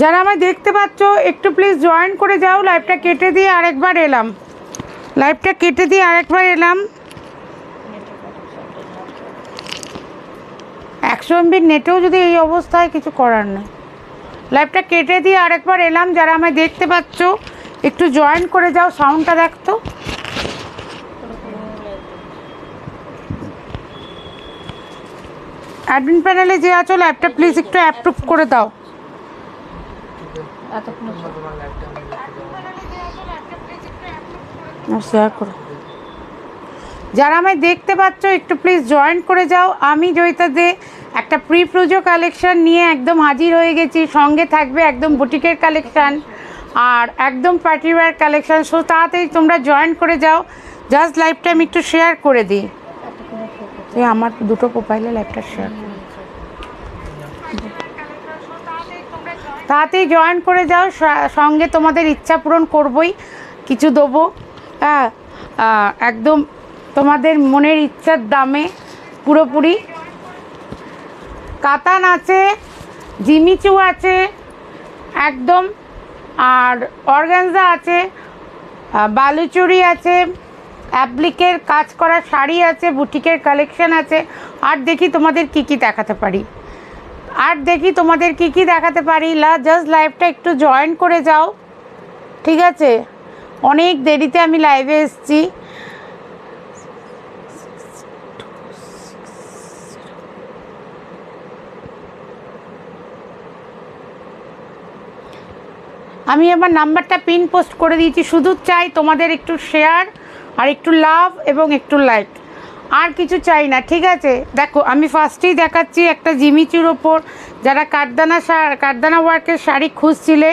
যারা আমায় দেখতে পাচ্ছ একটু প্লিজ জয়েন করে যাও। লাইভটা কেটে দিয়ে আরেকবার এলাম, লাইভটা কেটে দিয়ে আরেকবার এলাম। 100 MB নেটেও যদি এই অবস্থায় কিছু করার নেই। লাইভটা কেটে দিয়ে আরেকবার এলাম। যারা আমায় দেখতে পাচ্ছ একটু জয়েন করে যাও। সাউন্ডটা দেখতো। অ্যাডমিন প্যানেলে যে আছো লাইভটা প্লিজ একটু অ্যাপ্রুভ করে দাও। শেয়ার করো। যারা আমায় দেখতে পাচ্ছ একটু প্লিজ জয়েন করে যাও। আমি জয়িতা দে একটা প্রি পুজো কালেকশান নিয়ে একদম হাজির হয়ে গেছি। সঙ্গে থাকবে একদম বুটিকের কালেকশান আর একদম পার্টিওয়্যার কালেকশান। সো তাড়াতাড়ি তোমরা জয়েন করে যাও। জাস্ট লাইভটা আমি একটু শেয়ার করে দিই। আমার দুটো প্রোফাইলে লাইভটা শেয়ার করি। তাড়াতাড়ি জয়েন করে যাও। সঙ্গে তোমাদের ইচ্ছা পূরণ করবই, কিছু দেবো। হ্যাঁ, একদম তোমাদের মনের ইচ্ছার দামে পুরোপুরি। কাতান আছে, জিমিচু আছে একদম, আর অর্গানজা আছে, বালুচুরি আছে, অ্যাপ্লিকের কাজ করা শাড়ি আছে, বুটিকের কালেকশান আছে। আর দেখি তোমাদের কি কি দেখাতে পারি, জাস্ট লাইভটা একটু জয়েন করে যাও, ঠিক আছে? অনেক দেরিতে আমি লাইভে এসেছি। আমি আমার নাম্বারটা পিন পোস্ট করে দিয়েছি। শুধু চাই তোমাদের একটু শেয়ার আর একটু লাভ এবং একটু লাইক, আর কিছু চাই না, ঠিক আছে? দেখো, আমি ফার্স্টেই দেখাচ্ছি একটা জিমিচুর ওপর। যারা কাঠদানা ওয়ার্কের শাড়ি খুঁজছিলে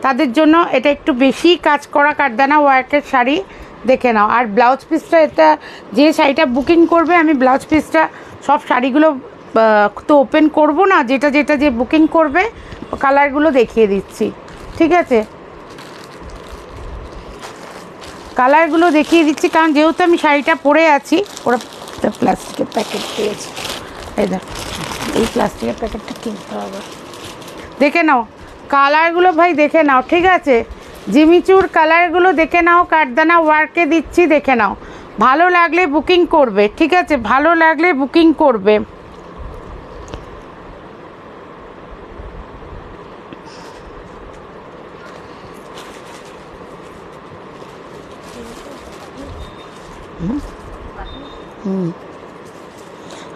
তাদের জন্য এটা একটু বেশি কাজ করা কাঠদানা ওয়ার্কের শাড়ি, দেখে নাও। আর ব্লাউজ পিসটা, এটা যে শাড়িটা বুকিং করবে, আমি ব্লাউজ পিসটা সব শাড়িগুলো তো ওপেন করব না, যেটা যে বুকিং করবে কালারগুলো দেখিয়ে দিচ্ছি, ঠিক আছে? কালারগুলো দেখিয়ে দিচ্ছি, কারণ যেহেতু আমি শাড়িটা পরে আছি। ওরা প্লাস্টিকের প্যাকেট পেয়েছে, এই দেখ, এই প্লাস্টিকের প্যাকেটটা কিনতে হবে। দেখে নাও কালারগুলো, ভাই দেখে নাও, ঠিক আছে? জিমিচুর কালারগুলো দেখে নাও, কাঠদানা ওয়ার্কে দিচ্ছি, দেখে নাও। ভালো লাগলে বুকিং করবে, ঠিক আছে? ভালো লাগলে বুকিং করবে।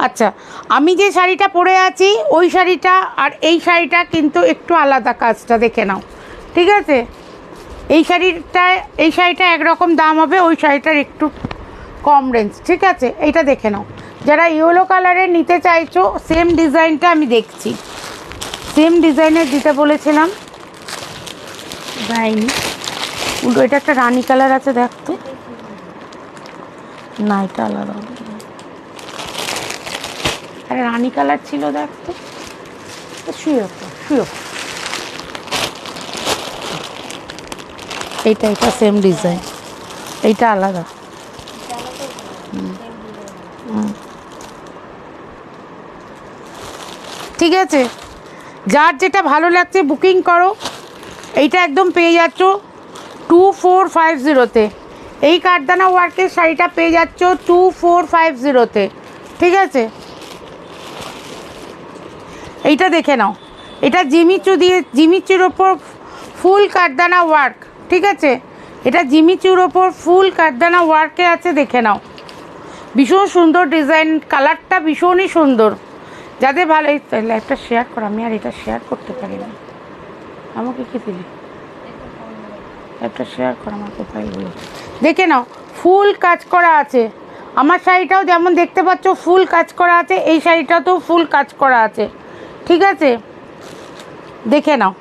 আচ্ছা, আমি যে শাড়িটা পরে আছি ওই শাড়িটা আর এই শাড়িটা কিন্তু একটু আলাদা, কাজটা দেখে নাও, ঠিক আছে? এই শাড়িটা একরকম দাম হবে, ওই শাড়িটার একটু কম রেঞ্জ, ঠিক আছে? এইটা দেখে নাও। যারা ইয়েলো কালারের নিতে চাইছো, সেম ডিজাইনটা আমি দেখছি, সেম ডিজাইনের দিতে বলেছিলাম, দেয়নি। উল্টো এটা একটা রানি কালার আছে, দেখতো না, এটা আলাদা। আরে রানি কালার ছিল, দেখতো, শুয়ে এইটা সেম ডিজাইন, এইটা আলাদা। ঠিক আছে, যার যেটা ভালো লাগছে বুকিং করো। এইটা একদম পেয়ে যাচ্ছ 2450-তে। এই কাঠদানা ওয়ার্কের শাড়িটা পেয়ে যাচ্ছ 2450-তে, ঠিক আছে? এইটা দেখে নাও, এটা জিমিচুর ওপর ফুল কাঠদানা ওয়ার্ক, ঠিক আছে? এটা জিমিচুর ওপর ফুল কাঠদানা ওয়ার্কে আছে, দেখে নাও। ভীষণ সুন্দর ডিজাইন, কালারটা ভীষণই সুন্দর। যাদের ভালো, এই লাইভটা শেয়ার করো। আমি আর এটা শেয়ার করতে পারি না। আমাকে কি দিলি? লাইভটা শেয়ার করো, আমার প্রোফাইলগুলো দেখে নাও। ফুল কাজ করা আছে। আমার শাড়িটাও যেমন দেখতে পাচ্ছ ফুল কাজ করা আছে, এই শাড়িটাতেও ফুল কাজ করা আছে, ঠিক আছে? দেখে নাও।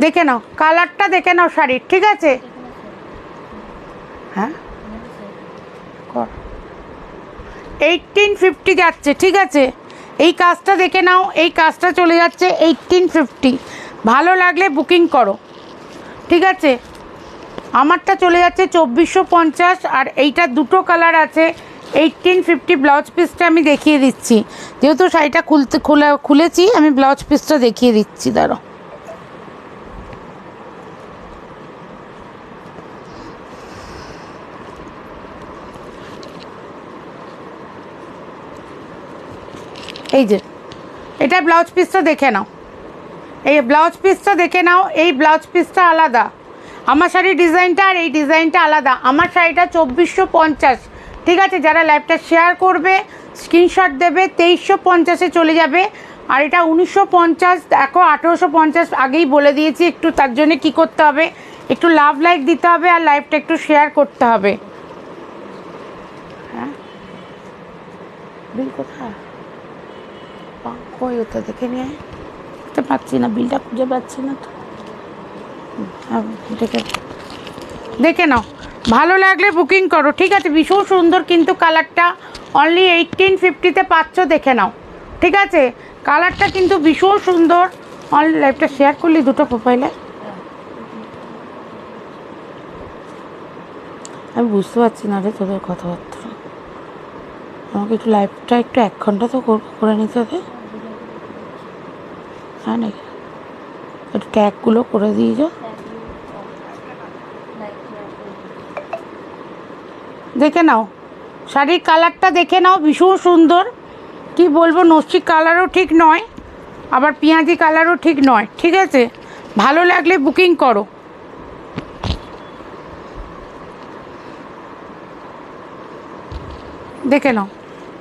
দেখে নাও কালারটা, দেখে নাও শাড়ির, ঠিক আছে? হ্যাঁ, 1850 যাচ্ছে, ঠিক আছে? এই কাজটা দেখে নাও, এই কাজটা চলে যাচ্ছে 1850। ভালো লাগলে বুকিং করো, ঠিক আছে? আমারটা চলে যাচ্ছে 2450। আর এইটা দুটো কালার আছে, 1850 ব্লাউজ পিসটা আমি দেখিয়ে দিচ্ছি, যেহেতু শাড়িটা খুলেছি আমি ব্লাউজ পিসটা দেখিয়ে দিচ্ছি। দাঁড়ো, এই যে এটা ব্লাউজ পিসটা দেখে নাও, এই ব্লাউজ পিসটা দেখে নাও। এই ব্লাউজ পিসটা আলাদা, আমার শাড়ির ডিজাইনটা আর এই ডিজাইনটা আলাদা। আমার শাড়িটা 2450, ঠিক আছে? যারা লাইভটা শেয়ার করবে স্ক্রিনশট দেবে, 2350-এ চলে যাবে। আর এটা 1950, দেখো 1850 আগেই বলে দিয়েছি। একটু তার জন্য কী করতে হবে, একটু লাভ লাইক দিতে হবে আর লাইভটা একটু শেয়ার করতে হবে। হ্যাঁ, বিল কোথায়? কই ওটা দেখে নিয়ে বুঝতে পারছি না, বিলটা খুঁজে পাচ্ছি না তো। দেখে নাও, ভালো লাগলে বুকিং করো, ঠিক আছে? ভীষণ সুন্দর কিন্তু কালারটা, অনলি 1850-তে পাচ্ছ, দেখে নাও, ঠিক আছে? কালারটা কিন্তু ভীষণ সুন্দর। অনলি লাইভটা শেয়ার করলি দুটো প্রোফাইলে, আমি বুঝতে পারছি না রে তোদের কথাবার্তা। আমাকে একটু লাইভটা একটু 1 ঘন্টা তো করে নিতে হবে, হ্যাঁ নাকি? একটু ট্যাগগুলো করে দিয়ে যাও। দেখে নাও শাড়ির কালারটা, দেখে নাও, ভীষণ সুন্দর। কি বলবো, নস্যি কালারও ঠিক নয়, আবার পেঁয়াজি কালারও ঠিক নয়, ঠিক আছে? ভালো লাগলে বুকিং করো। দেখে নাও,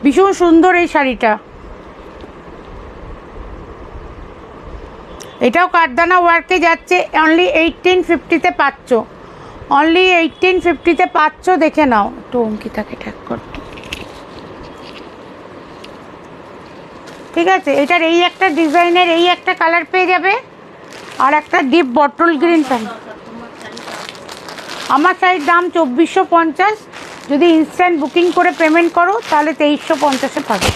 ভীষণ সুন্দর এই শাড়িটা। এটাও কাঠদানা ওয়ার্কে যাচ্ছে, অনলি 1850-তে পাচ্ছ, অনলি 1850-তে পাচ্ছ। দেখে নাও, একটু অঙ্কিতাকে ট্যাগ করতে, ঠিক আছে? এটার এই একটা ডিজাইনের এই একটা কালার পেয়ে যাবে, আর একটা ডিপ বটল গ্রিন প্যান্ট। আমার শাড়ির দাম 2450, যদি ইনস্ট্যান্ট বুকিং করে পেমেন্ট করো তাহলে 2350-এ পাবে।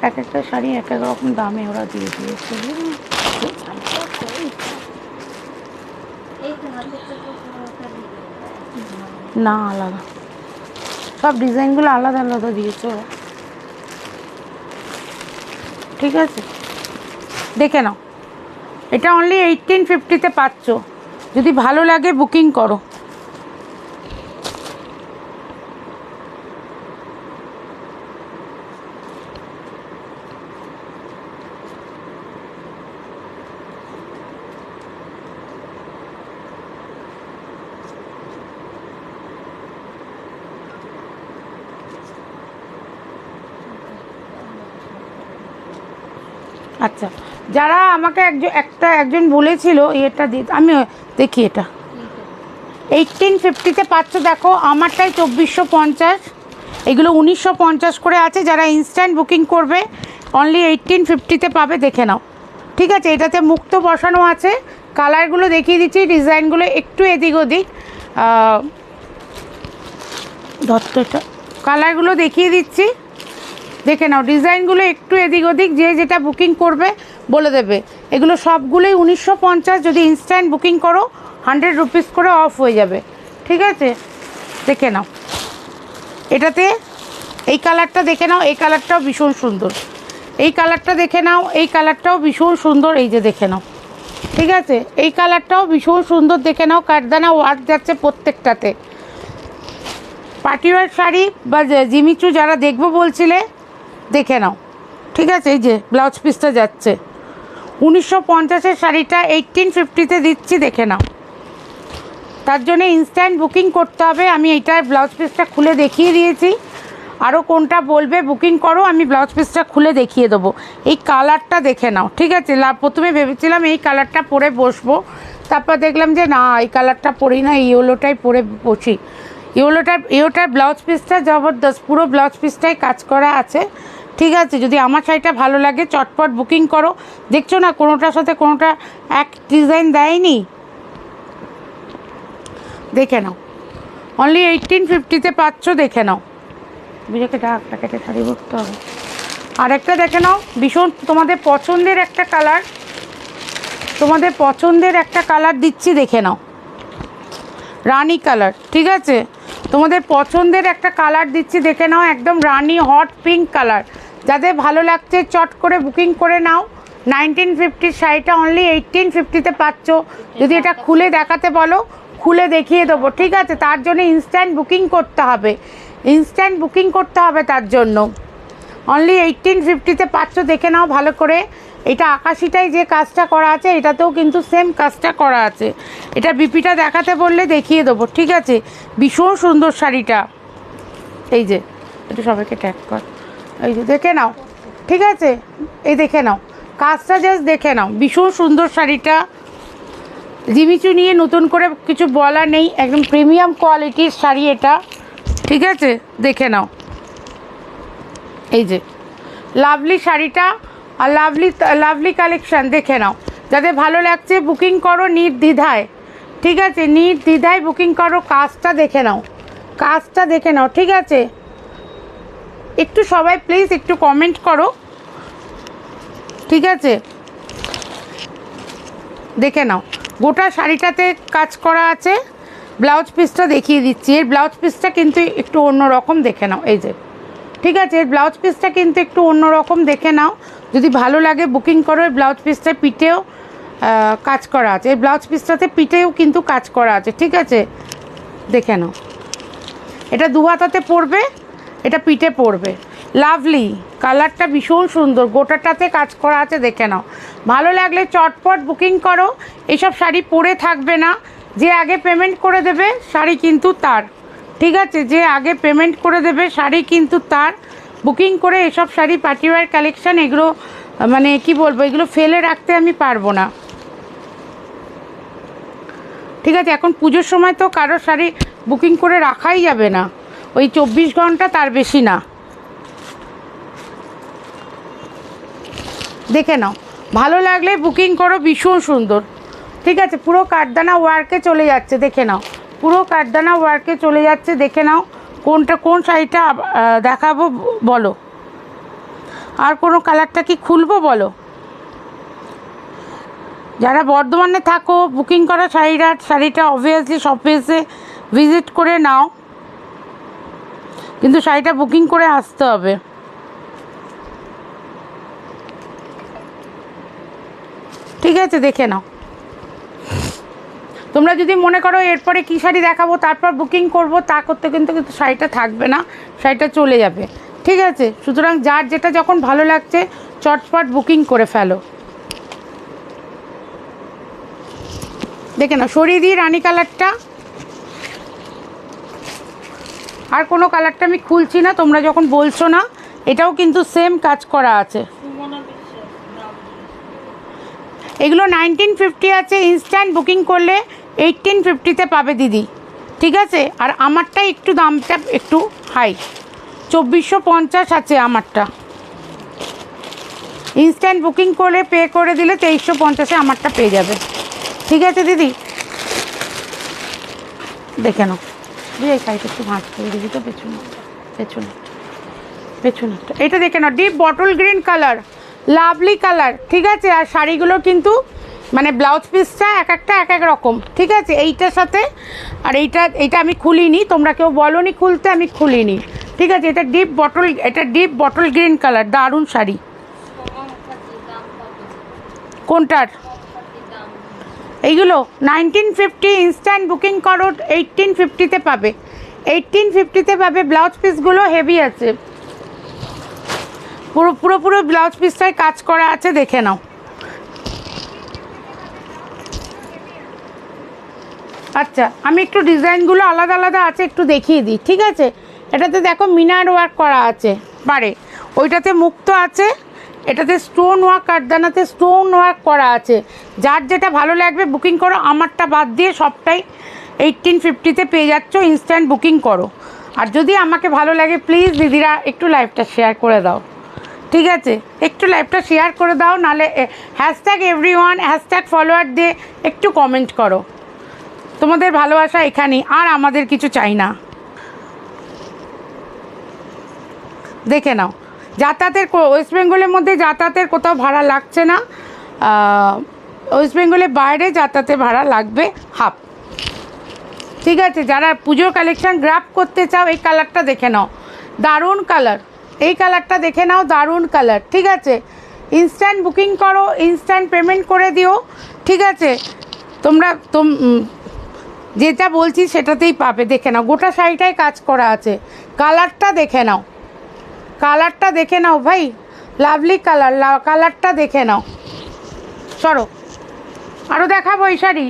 এক একটা শাড়ি এক এক রকম দামে ওরা দিয়ে দিয়েছে না, আলাদা সব ডিজাইনগুলো আলাদা আলাদা দিয়েছে ওরা, ঠিক আছে? দেখে নাও, এটা অনলি 1850-তে পাচ্ছ, যদি ভালো লাগে বুকিং করো। আচ্ছা, যারা আমাকে একজন বলেছিল এটা দিয়ে, আমি দেখি এটা 1850-তে পাচ্ছ। দেখো আমারটাই 2450, এগুলো 1950 করে আছে। যারা ইনস্ট্যান্ট বুকিং করবে অনলি 1850-তে পাবে, দেখে নাও, ঠিক আছে? এটাতে মুক্ত বসানো আছে, কালারগুলো দেখিয়ে দিচ্ছি, ডিজাইনগুলো একটু এদিক ওদিক, দত্তটা কালারগুলো দেখিয়ে দিচ্ছি, দেখে নাও। ডিজাইনগুলো একটু এদিক ওদিক, যে যেটা বুকিং করবে বলে দেবে। এগুলো সবগুলোই 1950, যদি ইনস্ট্যান্ট বুকিং করো 100 রুপিস করে অফ হয়ে যাবে, ঠিক আছে? দেখে নাও, এটাতে এই কালারটা দেখে নাও, এই কালারটাও ভীষণ সুন্দর। এই কালারটা দেখে নাও, এই কালারটাও ভীষণ সুন্দর, এই যে দেখে নাও, ঠিক আছে? এই কালারটাও ভীষণ সুন্দর, দেখে নাও। কাঠদানা ওয়ার্ক যাচ্ছে প্রত্যেকটাতে। পার্টিওয়ার শাড়ি বা জিমিচু যারা দেখবো বলছিলে, দেখে নাও, ঠিক আছে? এই যে ব্লাউজ পিসটা যাচ্ছে 1950-এর শাড়িটা 1850-তে দিচ্ছি, দেখে নাও। তার জন্য ইনস্ট্যান্ট বুকিং করতে হবে। আমি এইটার ব্লাউজ পিসটা খুলে দেখিয়ে দিয়েছি, আরও কোনটা বলবে বুকিং করো, আমি ব্লাউজ পিসটা খুলে দেখিয়ে দেবো। এই কালারটা দেখে নাও, ঠিক আছে? প্রথমে ভেবেছিলাম এই কালারটা পরে বসবো, তারপর দেখলাম যে না, এই কালারটা পরি না, ইয়েলোটাই পরে বসি। ইয়েলোটার ব্লাউজ পিসটা জবরদস্ত, পুরো ব্লাউজ পিসটাই কাজ করা আছে, ঠিক আছে? যদি আমার শাড়িটা ভালো লাগে চটপট বুকিং করো। দেখছো না কোনোটার সাথে কোনোটা এক ডিজাইন দেয়নি, দেখে নাও। অনলি 1850-তে পাচ্ছ, দেখে নাও। বিজয়কে ডাক, প্যাকেটে শাড়ি ভরতে হবে। আর একটা দেখে নাও, ভীষণ তোমাদের পছন্দের একটা কালার, তোমাদের পছন্দের একটা কালার দিচ্ছি, দেখে নাও, রানি কালার, ঠিক আছে? তোমাদের পছন্দের একটা কালার দিচ্ছি, দেখে নাও, একদম রানি হট পিঙ্ক কালার। যাদের ভালো লাগছে চট করে বুকিং করে নাও। 1950 শাড়িটা অনলি 1850-তে পাচ্ছ। যদি এটা খুলে দেখাতে বলো খুলে দেখিয়ে দেবো, ঠিক আছে? তার জন্য ইনস্ট্যান্ট বুকিং করতে হবে, ইনস্ট্যান্ট বুকিং করতে হবে তার জন্য। অনলি 1850-তে পাচ্ছ, দেখে নাও ভালো করে। এটা আকাশিটাই যে কাজটা করা আছে এটাতেও কিন্তু সেম কাজটা করা আছে। এটা বিপিটা দেখাতে বললে দেখিয়ে দেবো, ঠিক আছে? ভীষণ সুন্দর শাড়িটা। এই যে এটা সবাইকে ট্যাগ কর, এই যে দেখে নাও, ঠিক আছে? এই দেখে নাও কাজটা, জাস্ট দেখে নাও, ভীষণ সুন্দর শাড়িটা। জিমিচু নিয়ে নতুন করে কিছু বলা নেই, একদম প্রিমিয়াম কোয়ালিটির শাড়ি এটা, ঠিক আছে? দেখে নাও, এই যে লাভলি শাড়িটা আর লাভলি লাভলি কালেকশান, দেখে নাও। যাদের ভালো লাগছে বুকিং করো নির্দ্বিধায়, ঠিক আছে? নির্দ্বিধায় বুকিং করো। কাজটা দেখে নাও, কাজটা দেখে নাও, ঠিক আছে? একটু সবাই প্লিজ একটু কমেন্ট করো, ঠিক আছে? দেখে নাও গোটা শাড়িটাতে কাজ করা আছে। ব্লাউজ পিসটা দেখিয়ে দিচ্ছি, এর ব্লাউজ পিসটা কিন্তু একটু অন্যরকম, দেখে নাও, এই যে, ঠিক আছে? এর ব্লাউজ পিসটা কিন্তু একটু অন্যরকম, দেখে নাও। যদি ভালো লাগে বুকিং করো। এর ব্লাউজ পিসটা পিঠেও কাজ করা আছে, এর ব্লাউজ পিসটাতে পিঠেও কিন্তু কাজ করা আছে, ঠিক আছে? দেখে নাও, এটা দু হাতাতে পড়বে, এটা পিঠে পড়বে। লাভলি কালারটা ভীষণ সুন্দর, গোটাটাতে কাজ করা আছে, দেখে নাও। ভালো লাগলে চটপট বুকিং করো। এইসব শাড়ি পরে থাকবে না, যে আগে পেমেন্ট করে দেবে শাড়ি কিন্তু তার, ঠিক আছে? যে আগে পেমেন্ট করে দেবে শাড়ি কিন্তু তার। বুকিং করে এসব শাড়ি পার্টিওয়ার কালেকশান, এগুলো মানে কি বলবো, এগুলো ফেলে রাখতে আমি পারবো না, ঠিক আছে? এখন পুজোর সময় তো কারো শাড়ি বুকিং করে রাখাই যাবে না, ওই 24 ঘন্টা, তার বেশি না। দেখে নাও, ভালো লাগলে বুকিং করো, ভীষণ সুন্দর, ঠিক আছে? পুরো কাঠদানা ওয়ার্কে চলে যাচ্ছে, দেখে নাও, পুরো কাঠদানা ওয়ার্কে চলে যাচ্ছে, দেখে নাও। কোনটা কোন শাড়িটা দেখাবো বলো? আর কোনো কালারটা কি খুলবো বলো? যারা বর্ধমানে থাকো বুকিং করা শাড়িটা অবভিয়াসলি শপে ভিজিট করে নাও, কিন্তু শাড়িটা বুকিং করে আসতে হবে, ঠিক আছে? দেখে নাও। তোমরা যদি মনে করো এরপরে কী শাড়ি দেখাবো তারপর বুকিং করব, তা করতে কিন্তু শাড়িটা থাকবে না, শাড়িটা চলে যাবে, ঠিক আছে? সুতরাং যার যেটা যখন ভালো লাগছে চটপট বুকিং করে ফেলো। দেখে নাও, সরিয়ে দিই রানী কালারটা, আর কোনো কালারটা আমি খুলছি না, তোমরা যখন বলছো না। এটাও কিন্তু সেম কাজ করা আছে, এগুলো 1950 আছে, ইনস্ট্যান্ট বুকিং করলে 1850-তে পাবে দিদি, ঠিক আছে? আর আমারটা একটু দামটা একটু হাই, 2450 আছে আমারটা। ইনস্ট্যান্ট বুকিং করলে পে করে দিলে 2350-এ আমারটা পেয়ে যাবে, ঠিক আছে দিদি? দেখে নাও, এই সাইডে একটু ভাঁজ করে দিবি তো, পেছনে পেছনে পেছনে এটা দেখে নাও, deep bottle green colour, lovely colour, ঠিক আছে? আর শাড়িগুলো কিন্তু মানে ব্লাউজ পিসটা এক একটা এক এক রকম, ঠিক আছে? এইটার সাথে আর এইটা আমি খুলিনি, তোমরা কেউ বলোনি খুলতে, আমি খুলিনি, ঠিক আছে? এটা ডিপ বটল গ্রিন কালার, দারুণ শাড়ি। কোনটার? এইগুলো 1950, ইনস্ট্যান্ট বুকিং করো, 1850-তে পাবে, 1850-তে পাবে। ব্লাউজ পিসগুলো হেভি আছে, পুরো ব্লাউজ পিসটায় কাজ করা আছে, দেখে নাও। আচ্ছা, আমি একটু ডিজাইনগুলো আলাদা আলাদা আছে একটু দেখিয়ে দিই, ঠিক আছে? এটাতে দেখো মিনার ওয়ার্ক করা আছে পারে, ওইটাতে মুক্ত আছে, এটাতে স্টোন ওয়ার্ক, কাঠদানাতে স্টোন ওয়ার্ক করা আছে। যার যেটা ভালো লাগবে বুকিং করো, আমারটা বাদ দিয়ে সবটাই 1850-তে পেয়ে যাচ্ছ, ইনস্ট্যান্ট বুকিং করো। আর যদি আমাকে ভালো লাগে প্লিজ দিদিরা একটু লাইভটা শেয়ার করে দাও, ঠিক আছে? একটু লাইভটা শেয়ার করে দাও, নাহলে #everyone #ফলোয়ার দিয়ে একটু কমেন্ট করো। তোমাদের ভালোবাসা এখানেই, আর আমাদের কিছু চাই না। দেখে নাও, যাতায়াতের ওয়েস্ট বেঙ্গলের মধ্যে যাতায়াতের কোথাও ভাড়া লাগছে না, ওয়েস্ট বেঙ্গলের বাইরে যাতায়াতের ভাড়া লাগবে হাফ, ঠিক আছে, যারা পুজোর কালেকশন গ্রাফ করতে চাও এই কালারটা দেখে নাও, দারুণ কালার। এই কালারটা দেখে নাও, দারুণ কালার। ঠিক আছে, ইনস্ট্যান্ট বুকিং করো, ইনস্ট্যান্ট পেমেন্ট করে দিও। ঠিক আছে, তোমরা যেটা বলছি সেটাতেই পাবে। দেখে নাও, গোটা শাড়িটাই কাজ করা আছে। কালারটা দেখে নাও, কালারটা দেখে নাও ভাই, লাভলি কালার। কালারটা দেখে নাও। সরো, আরও দেখাবো এই শাড়ি।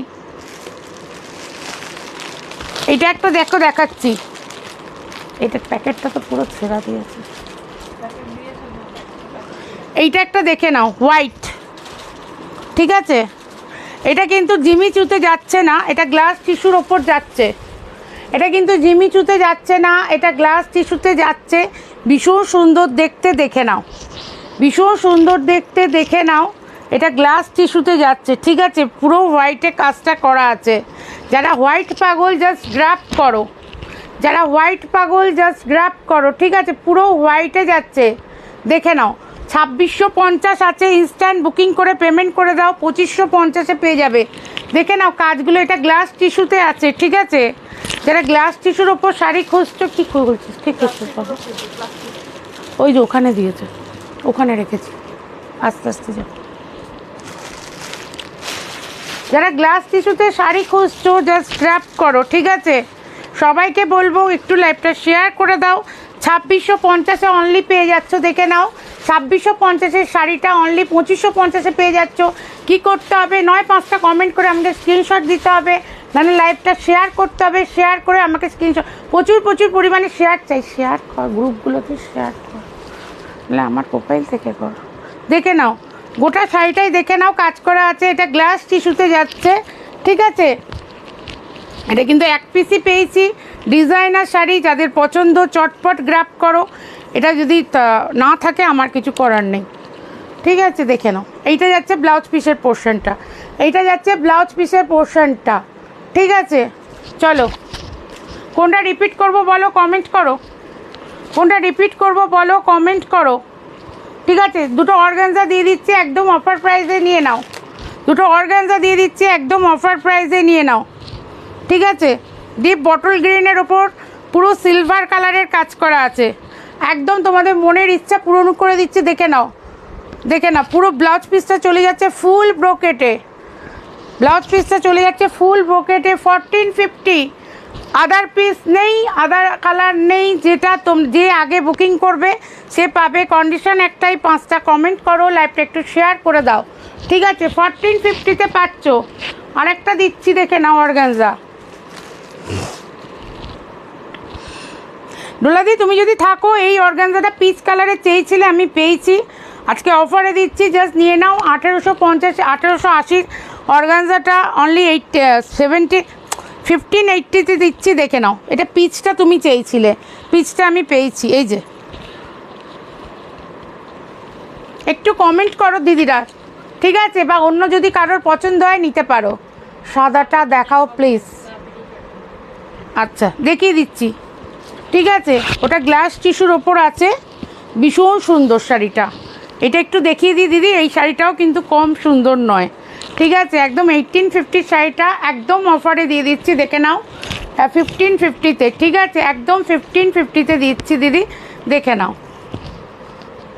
এইটা একটা দেখো, দেখাচ্ছি। এটার প্যাকেটটা তো পুরো ছেঁড়া দিয়েছে। এইটা একটা দেখে নাও, হোয়াইট। ঠিক আছে, এটা কিন্তু জিমিচুতে যাচ্ছে না, এটা গ্লাস টিস্যুর ওপর যাচ্ছে। এটা কিন্তু জিমিচুতে যাচ্ছে না, এটা গ্লাস টিস্যুতে যাচ্ছে। ভীষণ সুন্দর দেখতে, দেখে নাও। ভীষণ সুন্দর দেখতে, দেখে নাও। এটা গ্লাস টিস্যুতে যাচ্ছে। ঠিক আছে, পুরো হোয়াইটে কাজটা করা আছে। যারা হোয়াইট পাগল জাস্ট গ্র্যাব করো, যারা হোয়াইট পাগল জাস্ট গ্র্যাব করো। ঠিক আছে, পুরো হোয়াইটে যাচ্ছে, দেখে নাও। 2650 আছে, ইনস্ট্যান্ট বুকিং করে পেমেন্ট করে দাও, 2550-এ পেয়ে যাবে। দেখে নাও কাজগুলো, এটা গ্লাস টিস্যুতে আছে। ঠিক আছে, যারা গ্লাস টিস্যুর ওপর শাড়ি খুঁজছো, কী খুঁজছিস, কী খুঁজছিস বাবা? ওই যে ওখানে দিয়েছে, ওখানে রেখেছি, আস্তে আস্তে যাও। যারা গ্লাস টিস্যুতে শাড়ি খুঁজছো জাস্ট গ্র্যাব করো। ঠিক আছে, সবাইকে বলবো একটু লাইভটা শেয়ার করে দাও। 2650-এ অনলি পেয়ে যাচ্ছ, দেখে নাও। 2650-এর শাড়িটা অনলি 2550-এ পেয়ে যাচ্ছ। কী করতে হবে? নয় 5টা কমেন্ট করে আমাকে স্ক্রিনশট দিতে হবে, নাহলে লাইভটা শেয়ার করতে হবে। শেয়ার করে আমাকে স্ক্রিনশট, প্রচুর প্রচুর পরিমাণে শেয়ার চাই। শেয়ার কর, গ্রুপগুলোতে শেয়ার কর, নাহলে আমার প্রোফাইল থেকে কর। দেখে নাও, গোটা শাড়িটাই দেখে নাও, কাজ করা আছে। এটা গ্লাস টিস্যুতে যাচ্ছে। ঠিক আছে, এটা কিন্তু এক পিসই পেয়েছি। ডিজাইনার শাড়ি, যাদের পছন্দ চটপট গ্র্যাব করো। এটা যদি না থাকে আমার কিছু করার নেই। ঠিক আছে, দেখে নাও। এইটা যাচ্ছে ব্লাউজ পিসের পোর্শনটা, এইটা যাচ্ছে ব্লাউজ পিসের পোর্শনটা। ঠিক আছে, চলো, কোনটা রিপিট করব বলো, কমেন্ট করো। কোনটা রিপিট করব বলো, কমেন্ট করো। ঠিক আছে, দুটো অর্গানজা দিয়ে দিচ্ছি, একদম অফার প্রাইসে নিয়ে নাও। দুটো অর্গানজা দিয়ে দিচ্ছি, একদম অফার প্রাইসে নিয়ে নাও। ঠিক আছে, ডিপ বটল গ্রিনের ওপর পুরো সিলভার কালারের কাজ করা আছে। একদম তোমাদের মনের ইচ্ছা পূরণ করে দিচ্ছে। দেখে নাও, দেখে নাও। পুরো ব্লাউজ পিসটা চলে যাচ্ছে ফুল ব্রোকেটে। ব্লাউজ পিসটা চলে যাচ্ছে ফুল ব্রোকেটে। 1450। আদার পিস নেই, আদার কালার নেই। যেটা যে আগে বুকিং করবে সে পাবে। কন্ডিশন একটাই, 5টা কমেন্ট করো, লাইভটা একটু শেয়ার করে দাও। ঠিক আছে, 1450-তে পাচ্ছ। আরেকটা দিচ্ছি, দেখে নাও, অর্গানজা। ডোলাদি, তুমি যদি থাকো, এই অর্গানজাটা পিচ কালারে চেয়েছিলে, আমি পেয়েছি। আজকে অফারে দিচ্ছি, জাস্ট নিয়ে নাও। 1880 অর্গানজাটা অনলি 1580-তে দিচ্ছি। দেখে নাও, এটা পিচটা তুমি চেয়েছিলে, পিচটা আমি পেয়েছি। এই যে, একটু কমেন্ট করো দিদিরা। ঠিক আছে, বা অন্য যদি কারোর পছন্দ হয় নিতে পারো। সাদাটা দেখাও প্লিজ। আচ্ছা, দেখিয়ে দিচ্ছি। ঠিক আছে, ওটা গ্লাস টিস্যুর ওপর আছে। ভীষণ সুন্দর শাড়িটা। এটা একটু দেখিয়ে দিই দিদি, এই শাড়িটাও কিন্তু কম সুন্দর নয়। ঠিক আছে, একদম 1850 শাড়িটা একদম অফারে দিয়ে দিচ্ছি। দেখে নাও, 1550-তে। ঠিক আছে, একদম 1550-তে দিচ্ছি দিদি, দেখে নাও।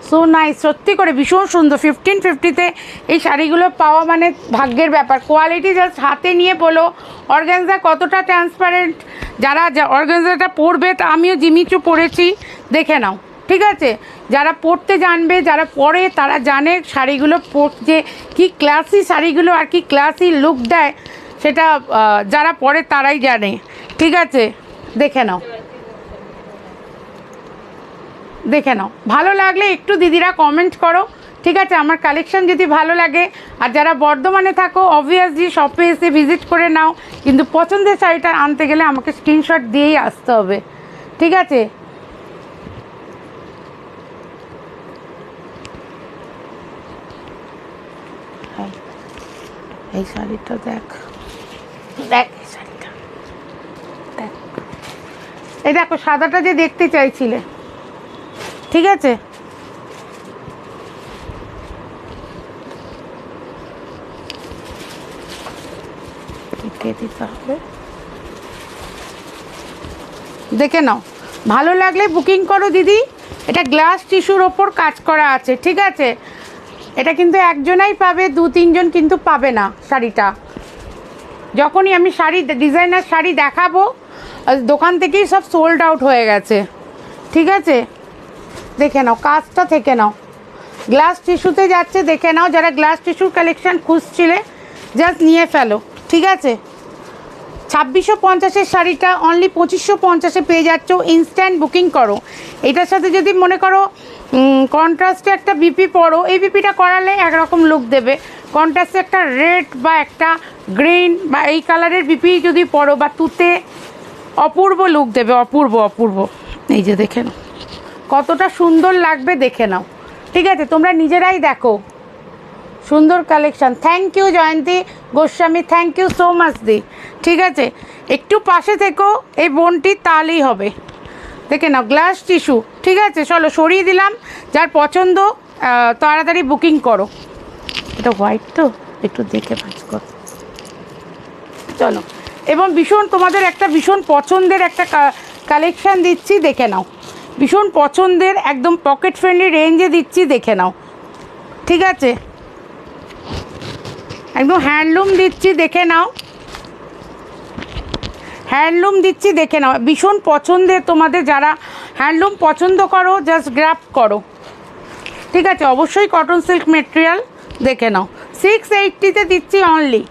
সো নাইস, সত্যি করে ভীষণ সুন্দর। 1550-তে এই শাড়িগুলো পাওয়া মানে ভাগ্যের ব্যাপার। কোয়ালিটি জাস্ট হাতে নিয়ে বলো অর্গানজা কতটা ট্রান্সপারেন্ট। যারা অর্গানজাটা পরবে, তা আমিও জিমিচু পরেছি, দেখে নাও। ঠিক আছে, যারা পরতে জানবে, যারা পরে তারা জানে শাড়িগুলো যে কী ক্লাসি শাড়িগুলো আর কি ক্লাসি লুক দেয়, সেটা যারা পরে তারাই জানে। ঠিক আছে, দেখে নাও, দেখে নাও। ভালো লাগলে একটু দিদিরা কমেন্ট করো। ঠিক আছে, আমার কালেকশন যদি ভালো লাগে। আর যারা বর্ধমানে থাকো, অবভিয়াসলি শপে এসে ভিজিট করে নাও। কিন্তু পছন্দের শাড়িটা আনতে গেলে আমাকে স্ক্রিনশট দিয়েই আসতে হবে। ঠিক আছে, এই শাড়িটা দেখ, দেখ এই শাড়িটা দেখ। এই দেখো, সাদাটা যে দেখতে চাইছিলে। ঠিক আছে, দিতে হবে। দেখে নাও, ভালো লাগলে বুকিং করো দিদি। এটা গ্লাস টিস্যুর ওপর কাজ করা আছে, ঠিক আছে। এটা কিন্তু একজনাই পাবে, 2-3 জন কিন্তু পাবে না শাড়িটা। যখনই আমি শাড়ি ডিজাইনার শাড়ি দেখাবো দোকান থেকেই সব সোল্ড আউট হয়ে গেছে, ঠিক আছে। দেখে নাও কাজটা, থেকে নাও গ্লাস টিস্যুতে যাচ্ছে, দেখে নাও। যারা গ্লাস টিস্যুর কালেকশান খুঁজছিলে জাস্ট নিয়ে ফেলো, ঠিক আছে। 2650-এর শাড়িটা অনলি 2550-এ পেয়ে যাচ্ছ। ইনস্ট্যান্ট বুকিং করো। এটার সাথে যদি মনে করো কন্ট্রাস্টে একটা বিপি পরো, এই বিপিটা করালে একরকম লুক দেবে। কন্ট্রাস্টে একটা রেড বা একটা গ্রিন বা এই কালারের বিপি যদি পরো বা তুতে, অপূর্ব লুক দেবে, অপূর্ব অপূর্ব। এই যে দেখে নাও কতটা সুন্দর লাগবে, দেখে নাও, ঠিক আছে। তোমরা নিজেরাই দেখো, সুন্দর collection. Thank you Jayanti Goswami, thank you so much দি, ঠিক আছে। একটু পাশে থেকো এই বোনটি, তাহলেই হবে। দেখে নাও গ্লাস টিস্যু, ঠিক আছে। চলো সরিয়ে দিলাম, যার পছন্দ তাড়াতাড়ি বুকিং করো। এটা হোয়াইট তো, একটু দেখে ভাঁজ করো, চলো। এবং ভীষণ তোমাদের একটা ভীষণ পছন্দের একটা কালেকশান দিচ্ছি, দেখে নাও। ভীষণ পছন্দের, একদম পকেট ফ্রেন্ডলি রেঞ্জে দিচ্ছি, দেখে নাও, ঠিক আছে। একদম হ্যান্ডলুম দিচ্ছি, দেখে নাও, হ্যান্ডলুম দিচ্ছি, দেখে নাও। ভীষণ পছন্দের তোমাদের, যারা হ্যান্ডলুম পছন্দ করো জাস্ট গ্র্যাব করো, ঠিক আছে। অবশ্যই কটন সিল্ক মেটেরিয়াল, দেখে নাও। 680-তে দিচ্ছি, অনলি